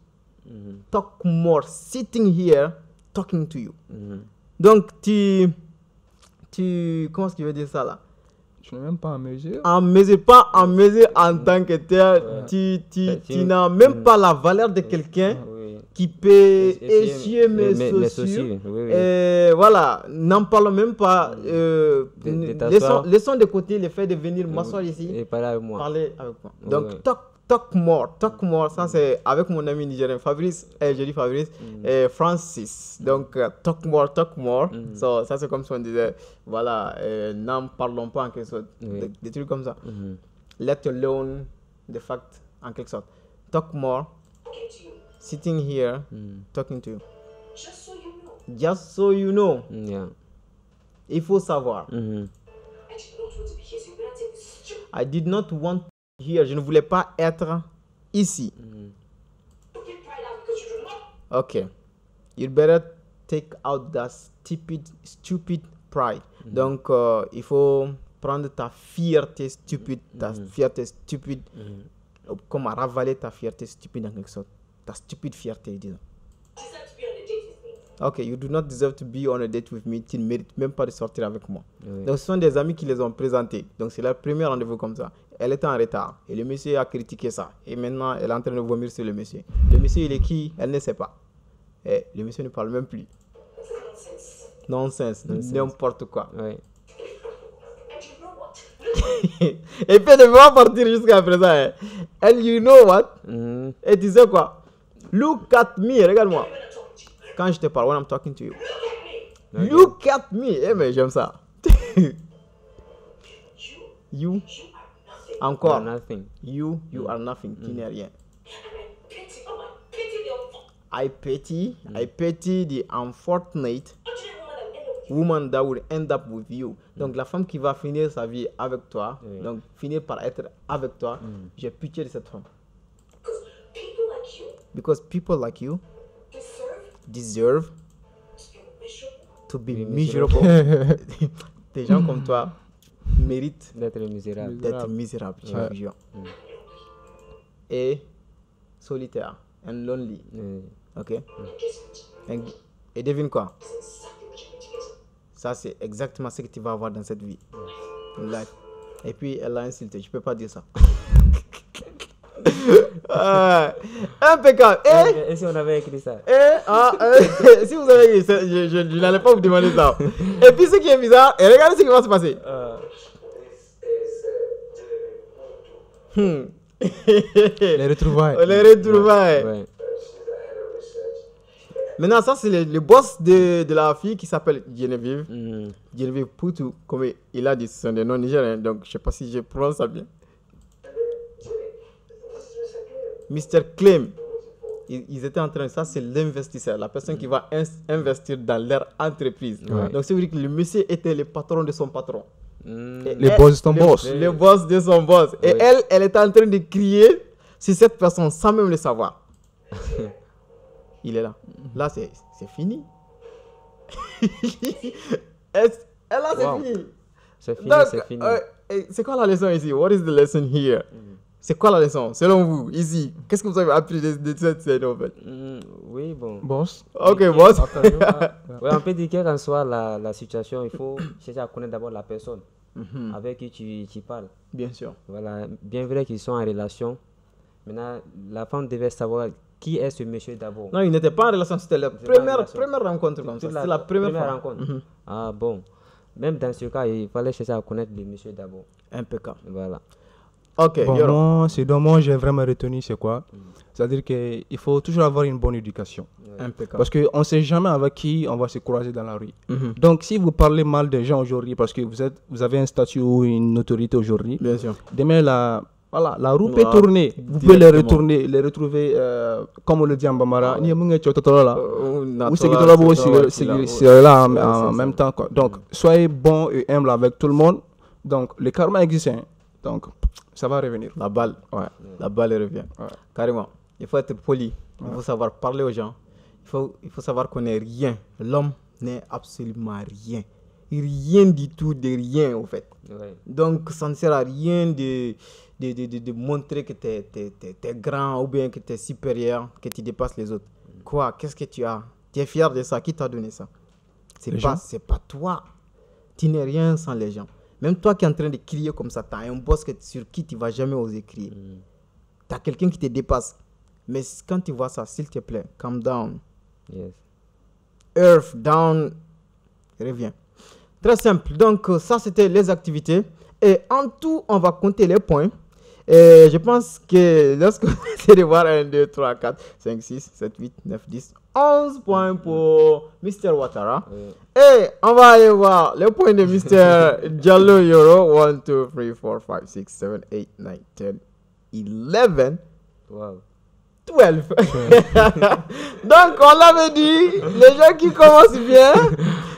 Mhm. Talk more, sitting here, talking to you. Mhm. Donc, comment est-ce que je veux dire ça là? Je n'ai même pas à mesure. En mesure, pas en mesure en tant que tel, tu n'as même pas la valeur de quelqu'un Oui. qui peut Essuyer essuyer mes mes chaussures. chaussures, oui, oui. Et voilà, n'en parlons même pas. De t'asseoir. Laissons de côté le fait de venir m'asseoir ici, Et parler avec moi. parler avec moi. Ouais. Donc, talk more. Ça, c'est avec mon ami nigérien Fabrice, je dis Fabrice, et Francis. Donc, talk more. So, ça, c'est comme si on disait, voilà, n'en parlons pas en quelque sorte. Oui. Des trucs comme ça. Mhm. Let alone the fact, en quelque sorte. Talk more, Talking to you. sitting here, Mm. talking to you. Just so you know. Just so you know, Mm, yeah. il faut savoir. Mhm. I did not want to be here, so you better take this stupid I did not want here. Je ne voulais pas être ici. Mhm. pride out because you do not. Okay. You better take out that stupid pride. Donc, il faut prendre ta fierté stupide, comme ravaler ta fierté stupide en quelque sorte. Ta stupide fierté, disons. Deserve to be on a date with me. Ok, you do not deserve to be on a date with me. Tu ne mérites même pas de sortir avec moi. Oui. Donc, ce sont des amis qui les ont présentés. Donc, c'est leur premier rendez-vous comme ça. Elle était en retard. Et le monsieur a critiqué ça. Et maintenant, elle est en train de vomir sur le monsieur. Le monsieur, il est qui? Elle ne sait pas. Et le monsieur ne parle même plus. Nonsense. N'importe quoi. Oui. And you know what? Et puis, elle ne veut pas partir jusqu'à présent. Hein. And you know what? Mhm. Et tu sais quoi? Look at me. Regarde-moi. Quand je te parle, when I'm talking to you. Look at me. Eh, mais j'aime ça. You. You Encore. are nothing. You are nothing. Tu n'es rien. Pity. Oh my pity the unfortunate. I pity the unfortunate Woman that will end up with woman that will end up with you. Donc la femme qui va finir sa vie avec toi, Oui. donc finir par être avec toi, j'ai pitié de cette femme. because people like you Because people like you deserve deserve to be to be miserable. miserable. Des gens comme toi méritent D'être misérable. d'être misérables, je Ouais. vous jure. Et solitaire, and lonely, Oui. ok? Et devine quoi? Ça, c'est exactement ce que tu vas avoir dans cette vie. Life. Et puis, elle l'a insulté. Je peux pas dire ça. Impeccable. Et si on avait écrit ça? Si vous avez je n'allais pas vous demander ça. Et puis, ce qui est bizarre, et regardez ce qui va se passer. Les retrouvailles. Les retrouvailles. Ouais. Maintenant, ça, c'est le boss de la fille qui s'appelle Geneviève. Mhm. Geneviève Poutou, comme il a dit, ce sont des noms nigériens, donc je ne sais pas si je prononce ça bien. Mr. Clem, ils étaient en train, ça c'est l'investisseur, la personne qui va investir dans leur entreprise. Ouais. Donc, c'est vrai que le monsieur était le patron de son patron. Mhm. Et Le elle- boss de ton boss. Le boss de son boss. Et Ouais. elle était en train de crier sur cette personne sans même le savoir. il est là. Là, c'est fini. Là, c'est Wow. fini. C'est fini, Donc, c'est fini. c'est quoi la leçon ici? What is the lesson here? C'est quoi la leçon? Selon vous, ici, qu'est-ce que vous avez appris de cette scène, en fait? Oui, bon. Boss. Ok, boss. Ouais, on peut dire quelle qu'en soit la situation, il faut chercher à connaître d'abord la personne avec qui tu parles. Bien sûr. Voilà, bien vrai qu'ils sont en relation. Maintenant, la femme devait savoir qui est ce monsieur d'abord. Non, il n'était pas en relation, c'était la C'était pas en première relation. rencontre comme ça. C'était C'était la première fois. rencontre. Ah bon. Même dans ce cas, il fallait chercher à connaître le monsieur d'abord. Impeccable. Voilà. Ok, Bon, Yoro. moi, ce dont moi j'ai vraiment retenu, c'est quoi? C'est-à-dire qu'il faut toujours avoir une bonne éducation. Impeccable. Parce qu'on ne sait jamais avec qui on va se croiser dans la rue. Mhm. Donc, si vous parlez mal des gens aujourd'hui, parce que vous avez un statut ou une autorité aujourd'hui, Bien sûr. demain, la roue peut Voilà, tourner. Vous pouvez les directement. les retrouver, comme on le dit en Bambara. Ni munga chototola là. Ou c'est Natola, c'est là Ouais, en c'est même ça. temps, quoi. Donc, soyez bon et humble avec tout le monde. Donc, le karma existe. Hein. Donc, ça va revenir. La balle. Ouais. La balle revient. Ouais. Carrément. Il faut être poli. Il faut savoir parler aux gens. Il faut savoir qu'on n'est rien. L'homme n'est absolument rien. Rien du tout de rien, au fait. Ouais. Donc, ça ne sert à rien de montrer que tu es grand ou bien que tu es supérieur, que tu dépasses les autres. Quoi? Qu'est-ce que tu as? Tu es fier de ça? Qui t'a donné ça? Les gens. C'est pas toi. Tu n'es rien sans les gens. Même toi qui es en train de crier comme ça, tu as un boss sur qui tu ne vas jamais oser crier. Tu as quelqu'un qui te dépasse. Mais quand tu vois ça, s'il te plaît, calm down. Yes. Earth down, reviens. Très simple. Donc, ça, c'était les activités. Et en tout, on va compter les points. Et je pense que lorsqu'on essaie de voir 1, 2, 3, 4, 5, 6, 7, 8, 9, 10, 11 points pour Mr. Ouattara. Et on va aller voir les points de Mr. Diallo Yoro. 1, 2, 3, 4, 5, 6, 7, 8, 9, 10, 11. Wow. 12. Donc, on l'avait dit, les gens qui commencent bien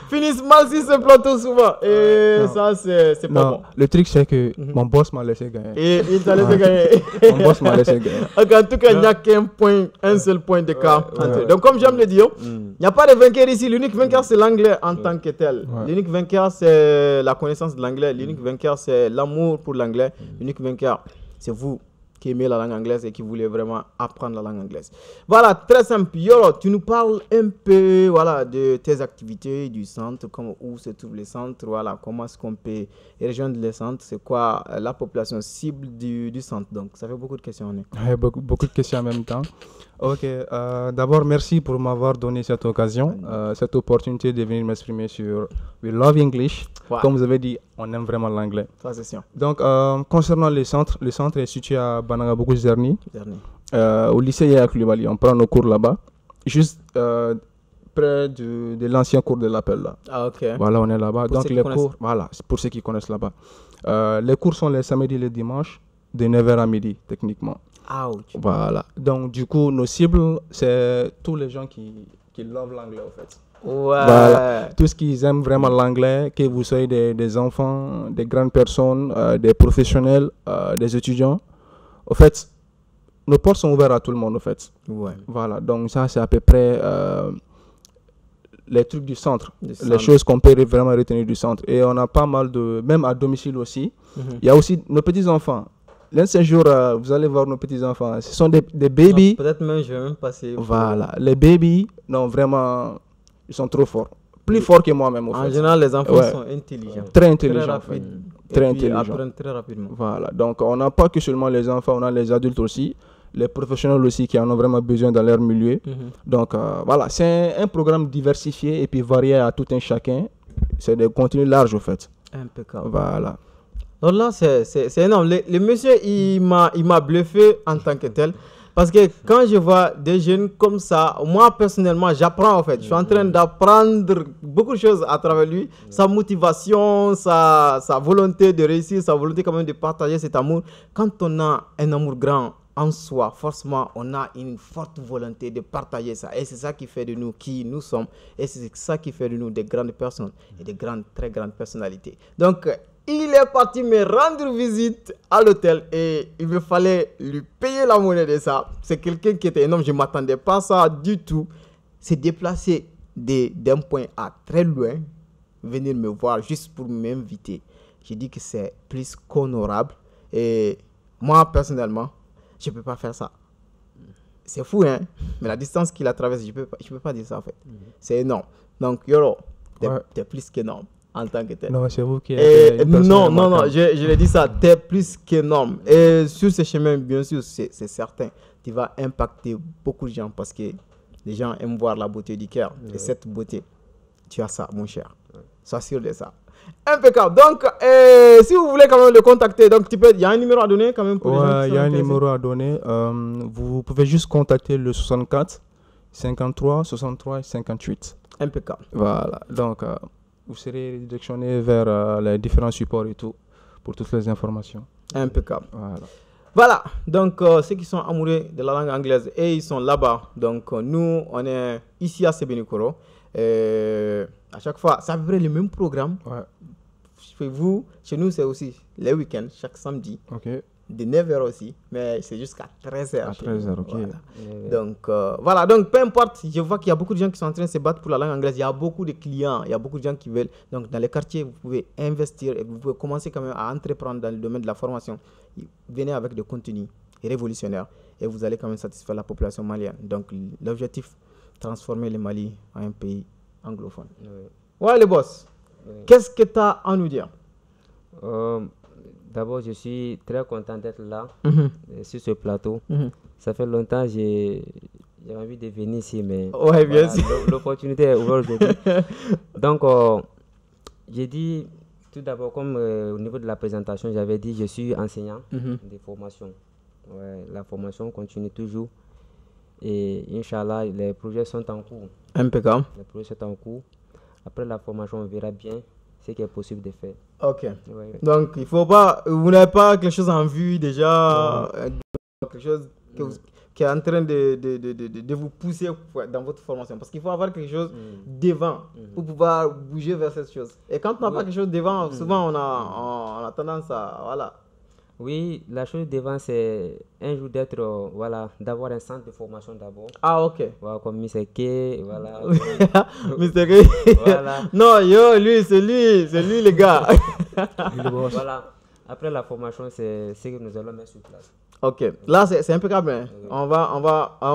finissent mal si se plantent souvent. Et Non. ça, c'est pas Non, bon. le truc, c'est que mon boss m'a laissé gagner. Et il t'a laissé gagner. Mon boss m'a laissé gagner. Donc, en tout cas, il n'y a qu'un point, un seul point d'écart. entre eux. Donc, comme j'aime le dire, il n'y a pas de vainqueur ici. L'unique vainqueur, c'est l'anglais en tant que tel. Ouais. L'unique vainqueur, c'est la connaissance de l'anglais. L'unique vainqueur, c'est l'amour pour l'anglais. L'unique vainqueur, c'est vous qui aimez la langue anglaise et qui voulez vraiment apprendre la langue anglaise. Voilà, très simple. Yoro, tu nous parles un peu voilà, de tes activités du centre, où se trouvent les centres, voilà, comment est-ce qu'on peut rejoindre les centres, c'est quoi la population cible du centre. Donc, ça fait beaucoup de questions. Ouais, beaucoup de questions en même temps. Ok, d'abord, merci pour m'avoir donné cette occasion, cette opportunité de venir m'exprimer sur We Love English. Ouais. Comme vous avez dit, on aime vraiment l'anglais. Ça, c'est sûr. Donc, concernant le centre est situé à Banagabougou Zerni, Dernier. au lycée Yaya Coulibaly. On prend nos cours là-bas, juste près de l'ancien cours de l'appel là. Ah, ok. Voilà, on est là-bas. Pour Donc, ceux qui les connaissent. cours, voilà, c'est pour ceux qui connaissent là-bas. Les cours sont les samedis et les dimanches, de 9h à midi, techniquement. Ouch. Voilà. Donc, du coup, nos cibles, c'est tous les gens qui love l'anglais, en fait. Ouais. Voilà. Tous qui aiment vraiment l'anglais, que vous soyez des enfants, des grandes personnes, des professionnels, des étudiants. Au fait, nos portes sont ouvertes à tout le monde, en fait. Ouais. Voilà. Donc, ça, c'est à peu près les trucs du centre. Du Les centre. choses qu'on peut vraiment retenir du centre. Et on a pas mal de... Même à domicile aussi. Il y a aussi nos petits-enfants. L'un de ces jours, vous allez voir nos petits-enfants. Ce sont des babies. Non, peut-être même, je vais même passer. Voilà. Les babies, non, vraiment, ils sont trop forts. Plus forts que moi-même, au En fait. général, les enfants Ouais. sont intelligents. Très intelligents, en fait. rapides. Très Et puis, intelligents. apprennent très rapidement. Voilà. Donc, on n'a pas que seulement les enfants, on a les adultes aussi. Les professionnels aussi qui en ont vraiment besoin dans leur milieu. Donc, voilà. C'est un programme diversifié et puis varié à tout un chacun. C'est des contenus larges, au fait. Impeccable. Voilà. Donc là, c'est énorme. Le monsieur, il m'a bluffé en tant que tel. Parce que quand je vois des jeunes comme ça, moi personnellement, j'apprends en fait. Je suis en train d'apprendre beaucoup de choses à travers lui. Sa motivation, sa volonté de réussir, sa volonté quand même de partager cet amour. Quand on a un amour grand en soi, forcément, on a une forte volonté de partager ça. Et c'est ça qui fait de nous qui nous sommes. Et c'est ça qui fait de nous des grandes personnes et des grandes, très grandes personnalités. Donc, Il est parti me rendre visite à l'hôtel et il me fallait lui payer la monnaie de ça. C'est quelqu'un qui était énorme, je ne m'attendais pas à ça du tout. C'est déplacé d'un point à très loin, venir me voir juste pour m'inviter. J'ai dit que c'est plus qu'honorable. Et moi, personnellement, je ne peux pas faire ça. C'est fou, hein? Mais la distance qu'il a traversée, je peux pas dire ça, en fait. C'est énorme. Donc, Yoro, t'es plus qu'énorme en tant que tel. Non, c'est vous qui êtes... Non, je l'ai dit ça, t'es plus qu'énorme. Et sur ce chemin, bien sûr, c'est certain, tu vas impacter beaucoup de gens parce que les gens aiment voir la beauté du cœur. Et cette beauté, tu as ça, mon cher. Sois sûr de ça. Impeccable. Donc, si vous voulez quand même le contacter, donc il y a un numéro à donner quand même pour les gens. Il y a un numéro à donner. Vous pouvez juste contacter le 64 53 63 58. Impeccable. Voilà. Donc, vous serez redirectionné vers les différents supports et tout pour toutes les informations. Impeccable. Voilà. Voilà. Donc, ceux qui sont amoureux de la langue anglaise et ils sont là-bas. Donc, nous, on est ici à Sébenikoro. À chaque fois, c'est à peu près le même programme. Chez nous, c'est aussi les week-ends, chaque samedi. Ok. De 9h aussi, mais c'est jusqu'à 13h. À 13h, ok. Voilà. Donc, voilà. Donc, peu importe, je vois qu'il y a beaucoup de gens qui sont en train de se battre pour la langue anglaise. Il y a beaucoup de clients, il y a beaucoup de gens qui veulent. Donc, dans les quartiers, vous pouvez investir et vous pouvez commencer quand même à entreprendre dans le domaine de la formation. Venez avec des contenus révolutionnaires et vous allez quand même satisfaire la population malienne. Donc, l'objectif, transformer le Mali en un pays anglophone. Ouais, les boss. Qu'est-ce que tu as à nous dire? D'abord, je suis très content d'être là, sur ce plateau. Ça fait longtemps que j'ai envie de venir ici, mais bien sûr. L'opportunité est ouverte aujourd'hui. Donc, j'ai dit, tout d'abord, comme au niveau de la présentation, j'avais dit, je suis enseignant de formation. La formation continue toujours. Et Inch'Allah, les projets sont en cours. Impeccable. Les projets sont en cours. Après la formation, on verra bien ce qui est possible de faire. Ok. Donc, il faut pas, vous n'avez pas quelque chose en vue déjà, quelque chose qui est en train de vous pousser dans votre formation. Parce qu'il faut avoir quelque chose devant pour pouvoir bouger vers cette chose. Et quand on n'a pas quelque chose devant, souvent on a tendance à... Voilà. Oui, la chose devant, c'est un jour d'être, d'avoir un centre de formation d'abord. Ah, ok. Voilà, comme Mr. K, voilà. Mr. K. Voilà. Non, lui, c'est lui le gars. Voilà. Après la formation, c'est ce que nous allons mettre sur place. Ok, là c'est impeccable. Hein. On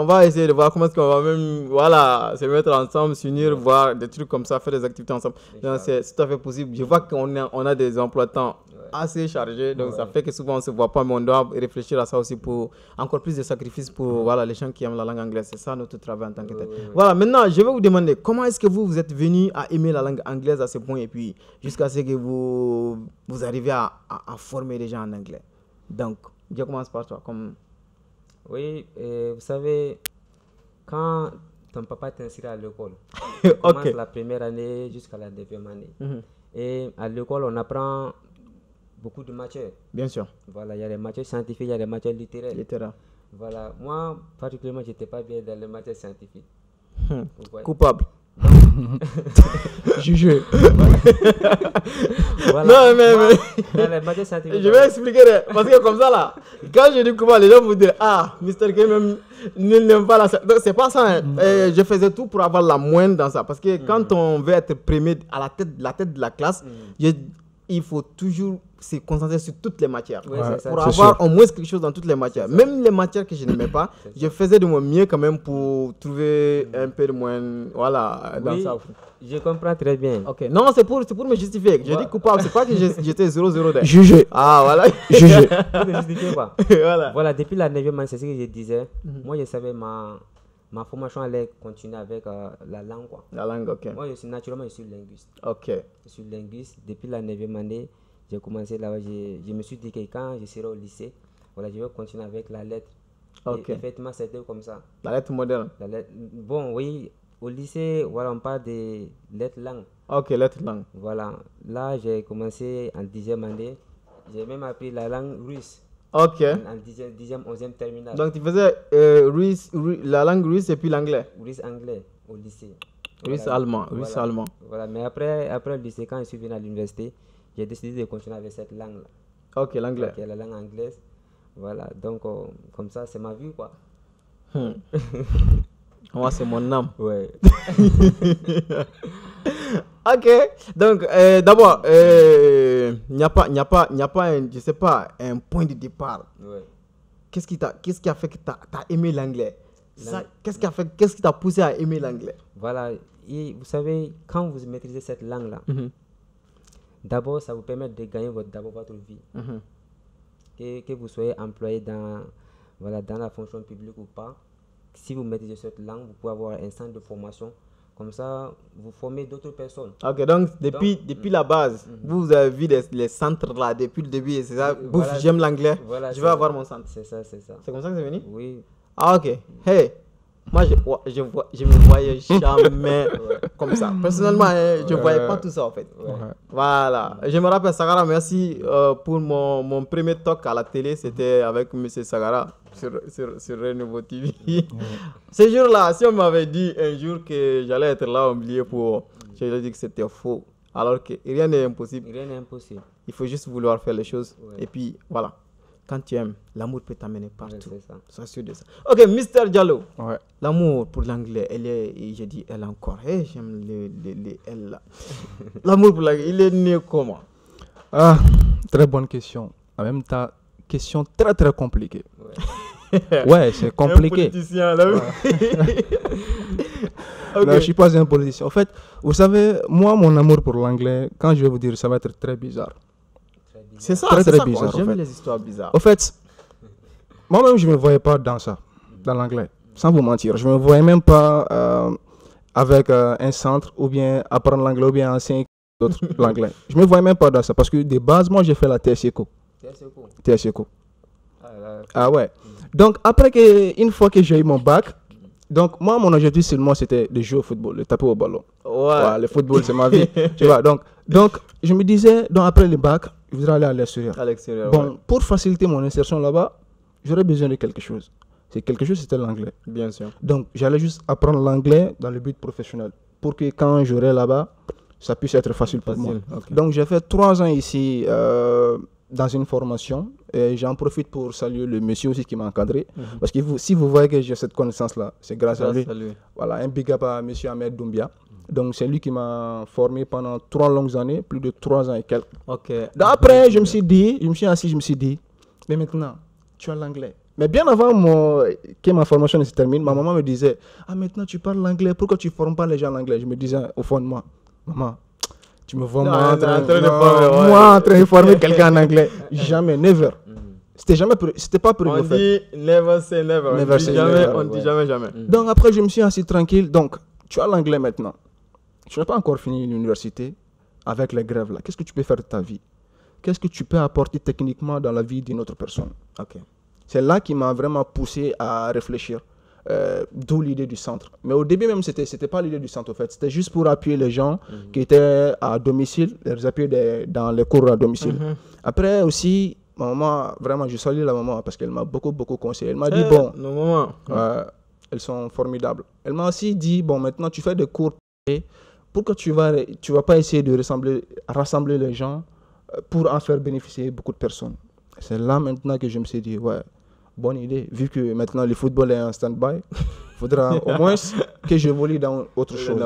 va essayer de voir comment est-ce qu'on va même se mettre ensemble, s'unir, voir des trucs comme ça, faire des activités ensemble. Donc c'est tout à fait possible. Je vois qu'on a des emplois de temps assez chargés, donc ça fait que souvent on ne se voit pas, mais on doit réfléchir à ça aussi pour encore plus de sacrifices pour les gens qui aiment la langue anglaise. C'est ça notre travail en tant que tel. Voilà, maintenant je vais vous demander comment est-ce que vous êtes venu à aimer la langue anglaise à ce point et puis jusqu'à ce que vous arrivez à former des gens en anglais. Donc, je commence par toi. Oui, vous savez, quand ton papa t'inscrit à l'école, tu commences la première année jusqu'à la 9e année. Et à l'école, on apprend beaucoup de matières. Bien sûr. Voilà, il y a les matières scientifiques, il y a les matières littéraires. Voilà, moi, particulièrement, je n'étais pas bien dans les matières scientifiques. Coupable. Jugé. Voilà. Non, mais dans les matières scientifiques, je vais expliquer, parce que comme ça là, quand je dis coupable, les gens vous disent Mr. K même n'aime pas la science. Donc c'est pas ça. Hein. Je faisais tout pour avoir la moyenne dans ça, parce que quand on veut être premier à la tête de la classe, il faut toujours se concentrer sur toutes les matières pour avoir au moins quelque chose dans toutes les matières. Même les matières que je n'aimais pas, je faisais de mon mieux quand même pour trouver un peu de moyenne dans ça. Je comprends très bien. Ok, non, c'est pour me justifier. Je dis coupable, c'est pas que j'étais 0-0. Jugé. Ah, voilà. Jugé. Pour te justifier quoi. Voilà, depuis la 9e année, c'est ce que je disais. Moi, je savais ma formation allait continuer avec la langue. Quoi. La langue, ok. Moi, naturellement, je suis linguiste. Ok. Je suis linguiste. Depuis la 9e année, j'ai commencé là-bas. Je me suis dit que quand je serai au lycée, voilà, je vais continuer avec la lettre. Ok. Et effectivement, c'était comme ça. La lettre moderne. Bon, oui, au lycée, voilà, on parle de lettres langues. Ok, lettre langue. Voilà. Là, j'ai commencé en 10e année. J'ai même appris la langue russe. Ok. En 10e, 11e terminale. Donc, tu faisais la langue russe et puis l'anglais. Russe-anglais au lycée. Russe-allemand. Voilà. Russe-allemand. Voilà. Mais après le lycée, quand je suis venu à l'université, j'ai décidé de continuer avec cette langue-là. Ok, l'anglais. Qui est la langue anglaise. Voilà, donc comme ça, c'est ma vie, quoi. Moi, c'est mon âme. Ouais. Ok, donc d'abord, il n'y a pas un, je sais pas, un point de départ. Ouais. Qu'est-ce qui a fait que tu as aimé l'anglais? Qu'est-ce qui t'a poussé à aimer l'anglais? Voilà, et vous savez, quand vous maîtrisez cette langue-là, d'abord, ça vous permet de gagner d'abord votre vie. Que vous soyez employé dans la fonction publique ou pas, si vous maîtrisez cette langue, vous pouvez avoir un centre de formation. Comme ça, vous formez d'autres personnes. Ok, donc depuis la base, vous avez vu les centres là, depuis le début, c'est ça, Voilà, j'aime l'anglais, voilà, je vais avoir mon centre. C'est ça, c'est ça. C'est comme ça que c'est venu? Oui. Ah ok, hey, moi je me voyais jamais comme ça. Personnellement, je ne voyais pas tout ça en fait. Voilà, je me rappelle Sagara, merci pour mon premier talk à la télé, c'était avec M. Sagara sur Renouveau TV. Ce jour-là, si on m'avait dit un jour que j'allais être là au milieu je lui ai dit que c'était faux. Alors que rien n'est impossible. Rien n'est impossible. Il faut juste vouloir faire les choses. Et puis voilà. Quand tu aimes, l'amour peut t'amener partout. Ouais, c'est ça. Sois sûr de ça. Ok, Mr. Diallo. Ouais. L'amour pour l'anglais, je dis elle encore. Hey, j'aime les elle là. L'amour pour l'anglais, il est né comment? Ah, très bonne question. En même temps, question très très compliquée. Ouais, c'est compliqué. Un politicien là. Okay. Non, je suis pas un politicien. En fait, vous savez, moi, mon amour pour l'anglais, quand je vais vous dire, ça va être très bizarre. C'est ça, très, c'est très ça. bizarre. J'aime les histoires bizarres. En fait, moi-même, je ne me voyais pas dans ça, dans l'anglais, sans vous mentir. Je ne me voyais même pas avec un centre, ou bien apprendre l'anglais, ou bien enseigner d'autres l'anglais. Je ne me voyais même pas dans ça, parce que de base, moi, j'ai fait la TSECO. TSECO. Ah ouais. Donc, une fois que j'ai eu mon bac, donc moi, mon objectif seulement, c'était de jouer au football, de taper au ballon. Ouais, le football, c'est ma vie. Tu vois, donc, je me disais, après le bac, je voudrais aller à l'extérieur. Bon, pour faciliter mon insertion là-bas, j'aurais besoin de quelque chose. Quelque chose, c'était l'anglais. Bien sûr. Donc, j'allais juste apprendre l'anglais dans le but professionnel, pour que quand j'aurai là-bas, ça puisse être facile pour moi. Okay. Donc, j'ai fait 3 ans ici dans une formation. Et j'en profite pour saluer le monsieur aussi qui m'a encadré. Parce que si vous voyez que j'ai cette connaissance-là, c'est grâce à lui. Voilà, un big up à monsieur Ahmed Doumbia. Donc, c'est lui qui m'a formé pendant 3 longues années, plus de 3 ans et quelques. Okay. Donc, après, je me suis dit, mais maintenant, tu as l'anglais. Mais bien avant que ma formation ne se termine, ma maman me disait, ah, maintenant tu parles l'anglais, pourquoi tu ne formes pas les gens en anglais? Je me disais au fond de moi, maman, tu me vois moi en train de former quelqu'un en anglais. Jamais, never. C'était pas prévu. On dit never say never. On dit jamais. Donc après, je me suis assis tranquille. Donc, tu as l'anglais maintenant. Tu n'as pas encore fini l'université avec les grèves là. Qu'est-ce que tu peux faire de ta vie? Qu'est-ce que tu peux apporter techniquement dans la vie d'une autre personne? Okay. C'est là qui m'a vraiment poussé à réfléchir. D'où l'idée du centre. Mais au début même, c'était pas l'idée du centre en fait. C'était juste pour appuyer les gens qui étaient à domicile, les appuyer dans les cours à domicile. Après aussi, ma maman, vraiment, je salue la maman parce qu'elle m'a beaucoup conseillé. Elle m'a dit, bon, nos mamans, elles sont formidables. Elle m'a aussi dit, bon, maintenant tu fais des cours. Pourquoi tu vas pas essayer de rassembler les gens pour en faire bénéficier beaucoup de personnes? C'est là maintenant que je me suis dit, ouais, bonne idée. Vu que maintenant le football est en stand-by, il faudra au moins que j'évolue dans autre chose.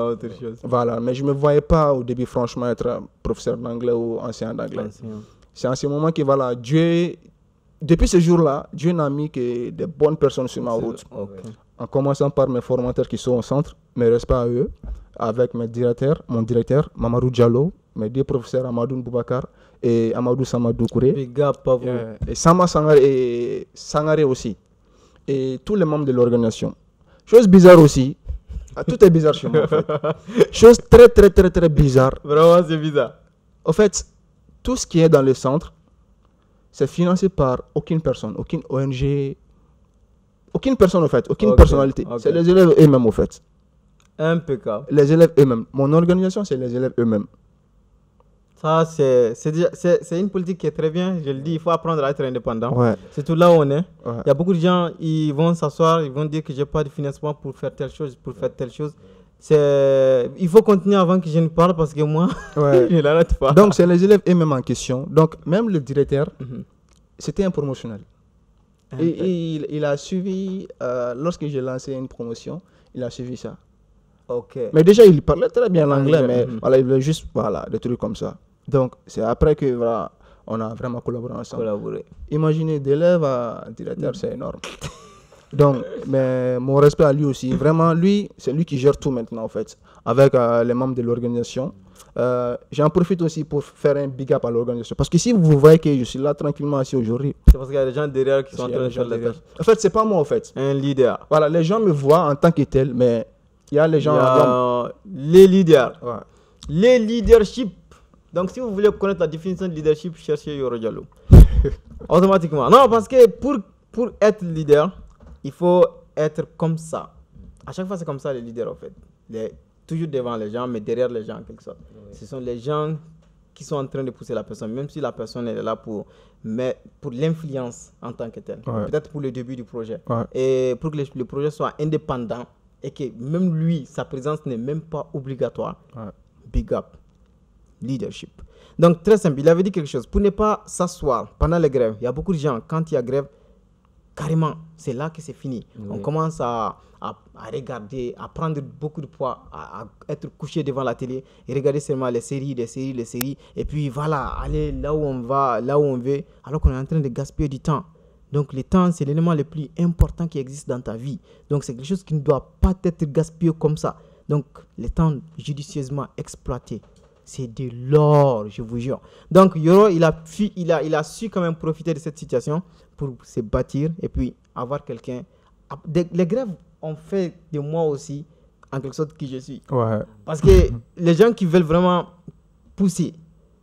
Voilà, mais je ne me voyais pas au début, franchement, être professeur d'anglais ou enseignant d'anglais. C'est en ce moment que, voilà, depuis ce jour-là, Dieu n'a mis que des bonnes personnes sur ma route. Okay. En commençant par mes formateurs qui sont au centre, mais respect à eux, avec mon directeur, Mamadou Diallo, mes 2 professeurs, Amadou Boubacar et Amadou Samadou Kouré. Big up à vous. Et Sama Sangaré aussi. Et tous les membres de l'organisation. Chose bizarre aussi. Tout est bizarre chez moi, en fait. Chose très bizarre. Vraiment, c'est bizarre. En fait, tout ce qui est dans le centre, c'est financé par aucune personne, aucune ONG, aucune personne, en fait, aucune personnalité. C'est les élèves eux-mêmes, en fait. Impeccable. Les élèves eux-mêmes. Mon organisation, c'est les élèves eux-mêmes. Ça, c'est une politique qui est très bien. Je le dis, il faut apprendre à être indépendant. Ouais. C'est tout là où on est. Il y a beaucoup de gens, ils vont s'asseoir, ils vont dire que je n'ai pas de financement pour faire telle chose, Il faut continuer avant que je ne parle parce que moi, Ouais. je n'arrête pas. Donc, c'est les élèves eux-mêmes en question. Donc, même le directeur, c'était un promotionnel. Et il a suivi, lorsque j'ai lancé une promotion, il a suivi ça. Ok. Mais déjà, il parlait très bien l'anglais, Anglais, mais voilà, il voulait juste, voilà, des trucs comme ça. Donc, c'est après que, voilà, on a vraiment collaboré ensemble. Collaborer. Imaginez d'élève à directeur, c'est énorme. Donc, mais mon respect à lui aussi. Vraiment, lui, c'est lui qui gère tout maintenant, en fait, avec les membres de l'organisation. J'en profite aussi pour faire un big up à l'organisation. Parce que si vous voyez que je suis là tranquillement assis aujourd'hui, C'est parce qu'il y a des gens derrière qui sont en il y a train de des gens faire la derrière. tâche. En fait, c'est pas moi, en fait. Un leader. Voilà, les gens me voient en tant que tel, mais il y a les Il gens. y a les leaders. Ouais. Les leadership. Donc, si vous voulez connaître la définition de leadership, cherchez Yoro Diallo. Automatiquement. Non, parce que pour être leader, il faut être comme ça. À chaque fois, c'est comme ça les leaders, en fait. Toujours devant les gens, mais derrière les gens, en quelque sorte. Ce sont les gens qui sont en train de pousser la personne, même si la personne elle est là pour l'influence en tant que telle. Ouais. Peut-être pour le début du projet. Ouais. Et pour que le projet soit indépendant et que même lui, sa présence n'est même pas obligatoire. Ouais. Big up. Leadership. Donc, très simple, il avait dit quelque chose. Pour ne pas s'asseoir pendant les grèves, il y a beaucoup de gens, quand il y a grève, carrément, c'est là que c'est fini. On commence à regarder, à prendre beaucoup de poids, à être couché devant la télé et regarder seulement les séries. Et puis voilà, aller là où on va, là où on veut, alors qu'on est en train de gaspiller du temps. Donc, le temps, c'est l'élément le plus important qui existe dans ta vie. Donc, c'est quelque chose qui ne doit pas être gaspillé comme ça. Donc, le temps judicieusement exploité, c'est de l'or, je vous jure. Donc, Yoro, il a su quand même profiter de cette situation pour se bâtir et puis avoir quelqu'un. Les grèves ont fait de moi aussi, en quelque sorte, qui je suis. Ouais. Parce que les gens qui veulent vraiment pousser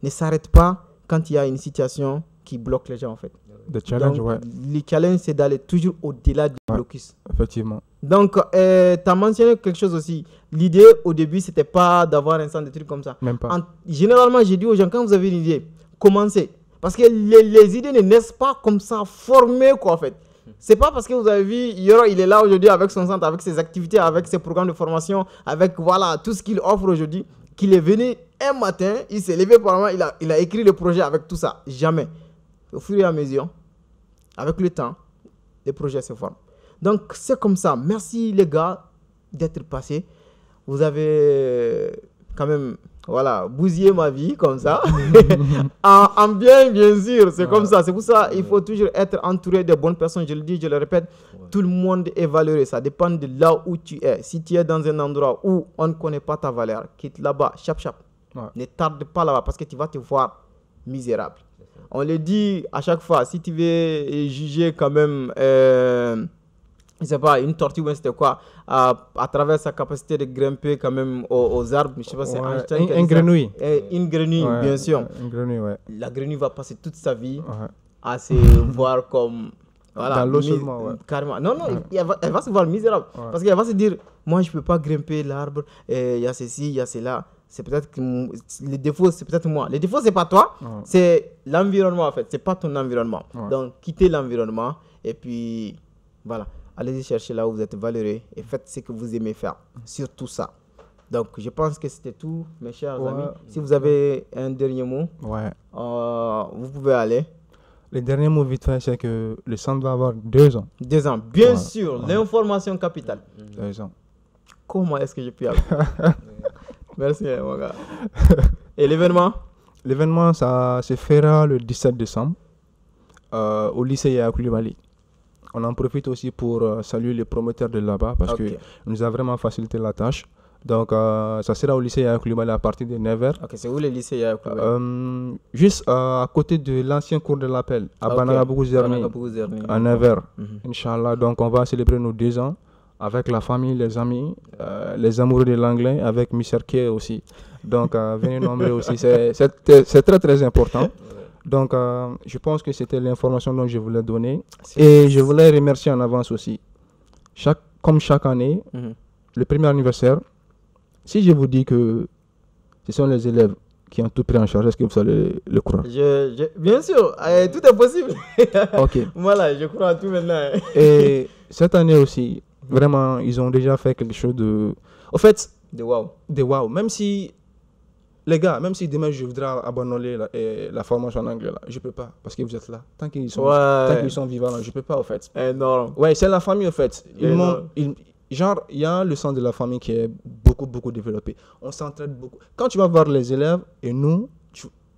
ne s'arrêtent pas quand il y a une situation qui bloque les gens, en fait. The challenge, Donc, ouais, le challenge, c'est d'aller toujours au-delà du blocus. effectivement. Donc, tu as mentionné quelque chose aussi. L'idée, au début, c'était pas d'avoir un centre de trucs comme ça. Même pas. Généralement, j'ai dit aux gens, quand vous avez une idée, commencez. Parce que les idées ne naissent pas comme ça, formées, quoi, en fait. C'est pas parce que vous avez vu, Yoro, il est là aujourd'hui avec son centre, avec ses activités, avec ses programmes de formation, avec, voilà, tout ce qu'il offre aujourd'hui, qu'il est venu un matin, il s'est levé, probablement, il a écrit le projet avec tout ça. Jamais. Au fur et à mesure, avec le temps, les projets se forment. Donc, c'est comme ça. Merci, les gars, d'être passés. Vous avez quand même, voilà, bousillé ma vie, comme ça. en bien, bien sûr. C'est comme ça. C'est pour ça qu'il faut toujours être entouré de bonnes personnes. Je le dis, je le répète. Tout le monde est valeureux. Ça dépend de là où tu es. Si tu es dans un endroit où on ne connaît pas ta valeur, quitte là-bas, chap. Ouais. Ne tarde pas là-bas parce que tu vas te voir misérable. On le dit à chaque fois, si tu veux juger quand même, je sais pas, une tortue ou c'était quoi, à travers sa capacité de grimper quand même aux arbres, je sais pas, c'est Ouais, Einstein qui a une dit ça. grenouille. Une grenouille, Ouais, bien sûr. Une grenouille, ouais. La grenouille va passer toute sa vie Ouais. à se voir comme... Voilà, Dans l'eau seulement, ouais. Carrément. Non, elle va se voir misérable. Ouais. Parce qu'elle va se dire, moi, je peux pas grimper l'arbre, il y a ceci, il y a cela. C'est peut-être que le défaut, c'est peut-être moi. Le défaut, c'est pas toi, Ouais. c'est l'environnement en fait. C'est pas ton environnement. Ouais. Donc, quittez l'environnement et puis voilà. Allez-y chercher là où vous êtes valeureux et faites ce que vous aimez faire. Surtout ça. Donc, je pense que c'était tout, mes chers Ouais. amis. Si vous avez un dernier mot, Ouais. vous pouvez aller. Le dernier mot vite fait, c'est que le centre va avoir 2 ans. 2 ans. Bien Ouais. sûr, l'information capitale. 2 ans. Comment est-ce que je peux aller? Merci, mon gars. Et l'événement? L'événement, ça se fera le 17 décembre au lycée Yaya Coulibaly. On en profite aussi pour saluer les promoteurs de là-bas parce Ok. qu'ils nous a vraiment facilité la tâche. Donc, ça sera au lycée Yaya Coulibaly à partir de 9h. Ok, c'est où le lycée Yaya Coulibaly? Juste à côté de l'ancien cours de l'appel, à Ok. Banagabougou Zerni, Banagabougou Zerni. à 9h. Mhm. Inch'Allah, donc on va célébrer nos 2 ans avec la famille, les amis, les amoureux de l'anglais, avec Mr. K aussi. Donc, venez nombreux aussi, c'est très très important. Donc, je pense que c'était l'information dont je voulais donner. Et je voulais remercier en avance aussi. Comme chaque année, Mhm. le premier anniversaire, si je vous dis que ce sont les élèves qui ont tout pris en charge, est-ce que vous allez le croire? Bien sûr, tout est possible. Ok. Voilà, je crois à tout maintenant. Et cette année aussi, vraiment, ils ont déjà fait quelque chose de... En fait, De wow. De wow. Même si, les gars, même si demain je voudrais abandonner la formation en anglais, là, je peux pas, parce que vous êtes là. Tant qu'ils sont, vivants, là, je peux pas, en fait. Énorme. Ouais, c'est la famille, en fait. Genre, il y a le sens de la famille qui est beaucoup développé. On s'entraide beaucoup. Quand tu vas voir les élèves et nous,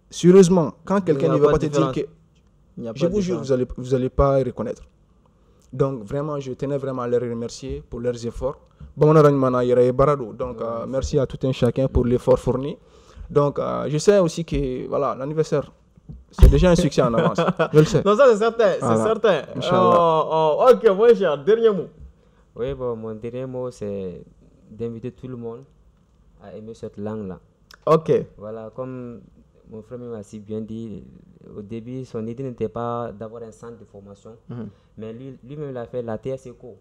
sérieusement, quand quelqu'un ne va pas te dire que... Je vous jure, vous allez pas reconnaître. Donc, vraiment, je tenais vraiment à les remercier pour leurs efforts. Donc, merci à tout un chacun pour l'effort fourni. Donc, je sais aussi que voilà, l'anniversaire, c'est déjà un succès en avance. Je le sais. Non, ça c'est certain. Voilà. C'est certain. Ok, mon cher, dernier mot. Oui, bon, mon dernier mot, c'est d'inviter tout le monde à aimer cette langue-là. Ok. Voilà, comme mon frère m'a si bien dit, au début, son idée n'était pas d'avoir un centre de formation, mais lui-même il a fait la TSECO.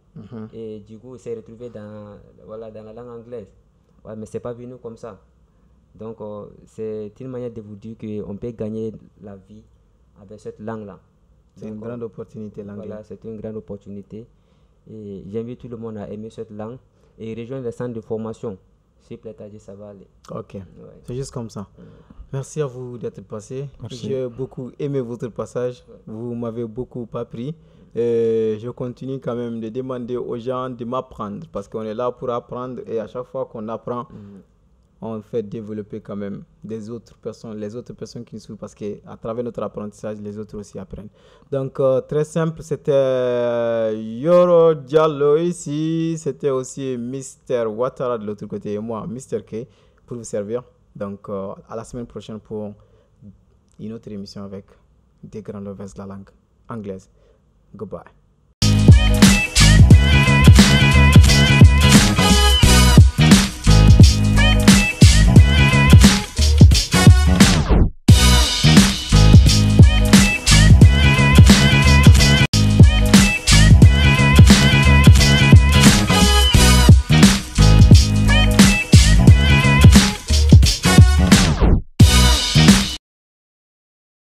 Et du coup, il s'est retrouvé dans la langue anglaise. Ouais, mais ce n'est pas venu comme ça. Donc, c'est une manière de vous dire qu'on peut gagner la vie avec cette langue-là. C'est une grande opportunité, l'anglais. Voilà, c'est une grande opportunité. Et j'invite tout le monde à aimer cette langue et rejoindre le centre de formation. S'il plaît, ça va aller. Ok, ouais. C'est juste comme ça. Merci à vous d'être passé. J'ai beaucoup aimé votre passage. Vous m'avez beaucoup appris. Je continue quand même de demander aux gens de m'apprendre parce qu'on est là pour apprendre et à chaque fois qu'on apprend, on fait développer quand même les autres personnes qui nous suivent parce qu'à travers notre apprentissage, les autres aussi apprennent. Donc, très simple, c'était Yoro Diallo ici, c'était aussi Mr. Ouattara de l'autre côté et moi, Mr. K, pour vous servir. Donc, à la semaine prochaine pour une autre émission avec des grands lovers de la langue anglaise. Goodbye.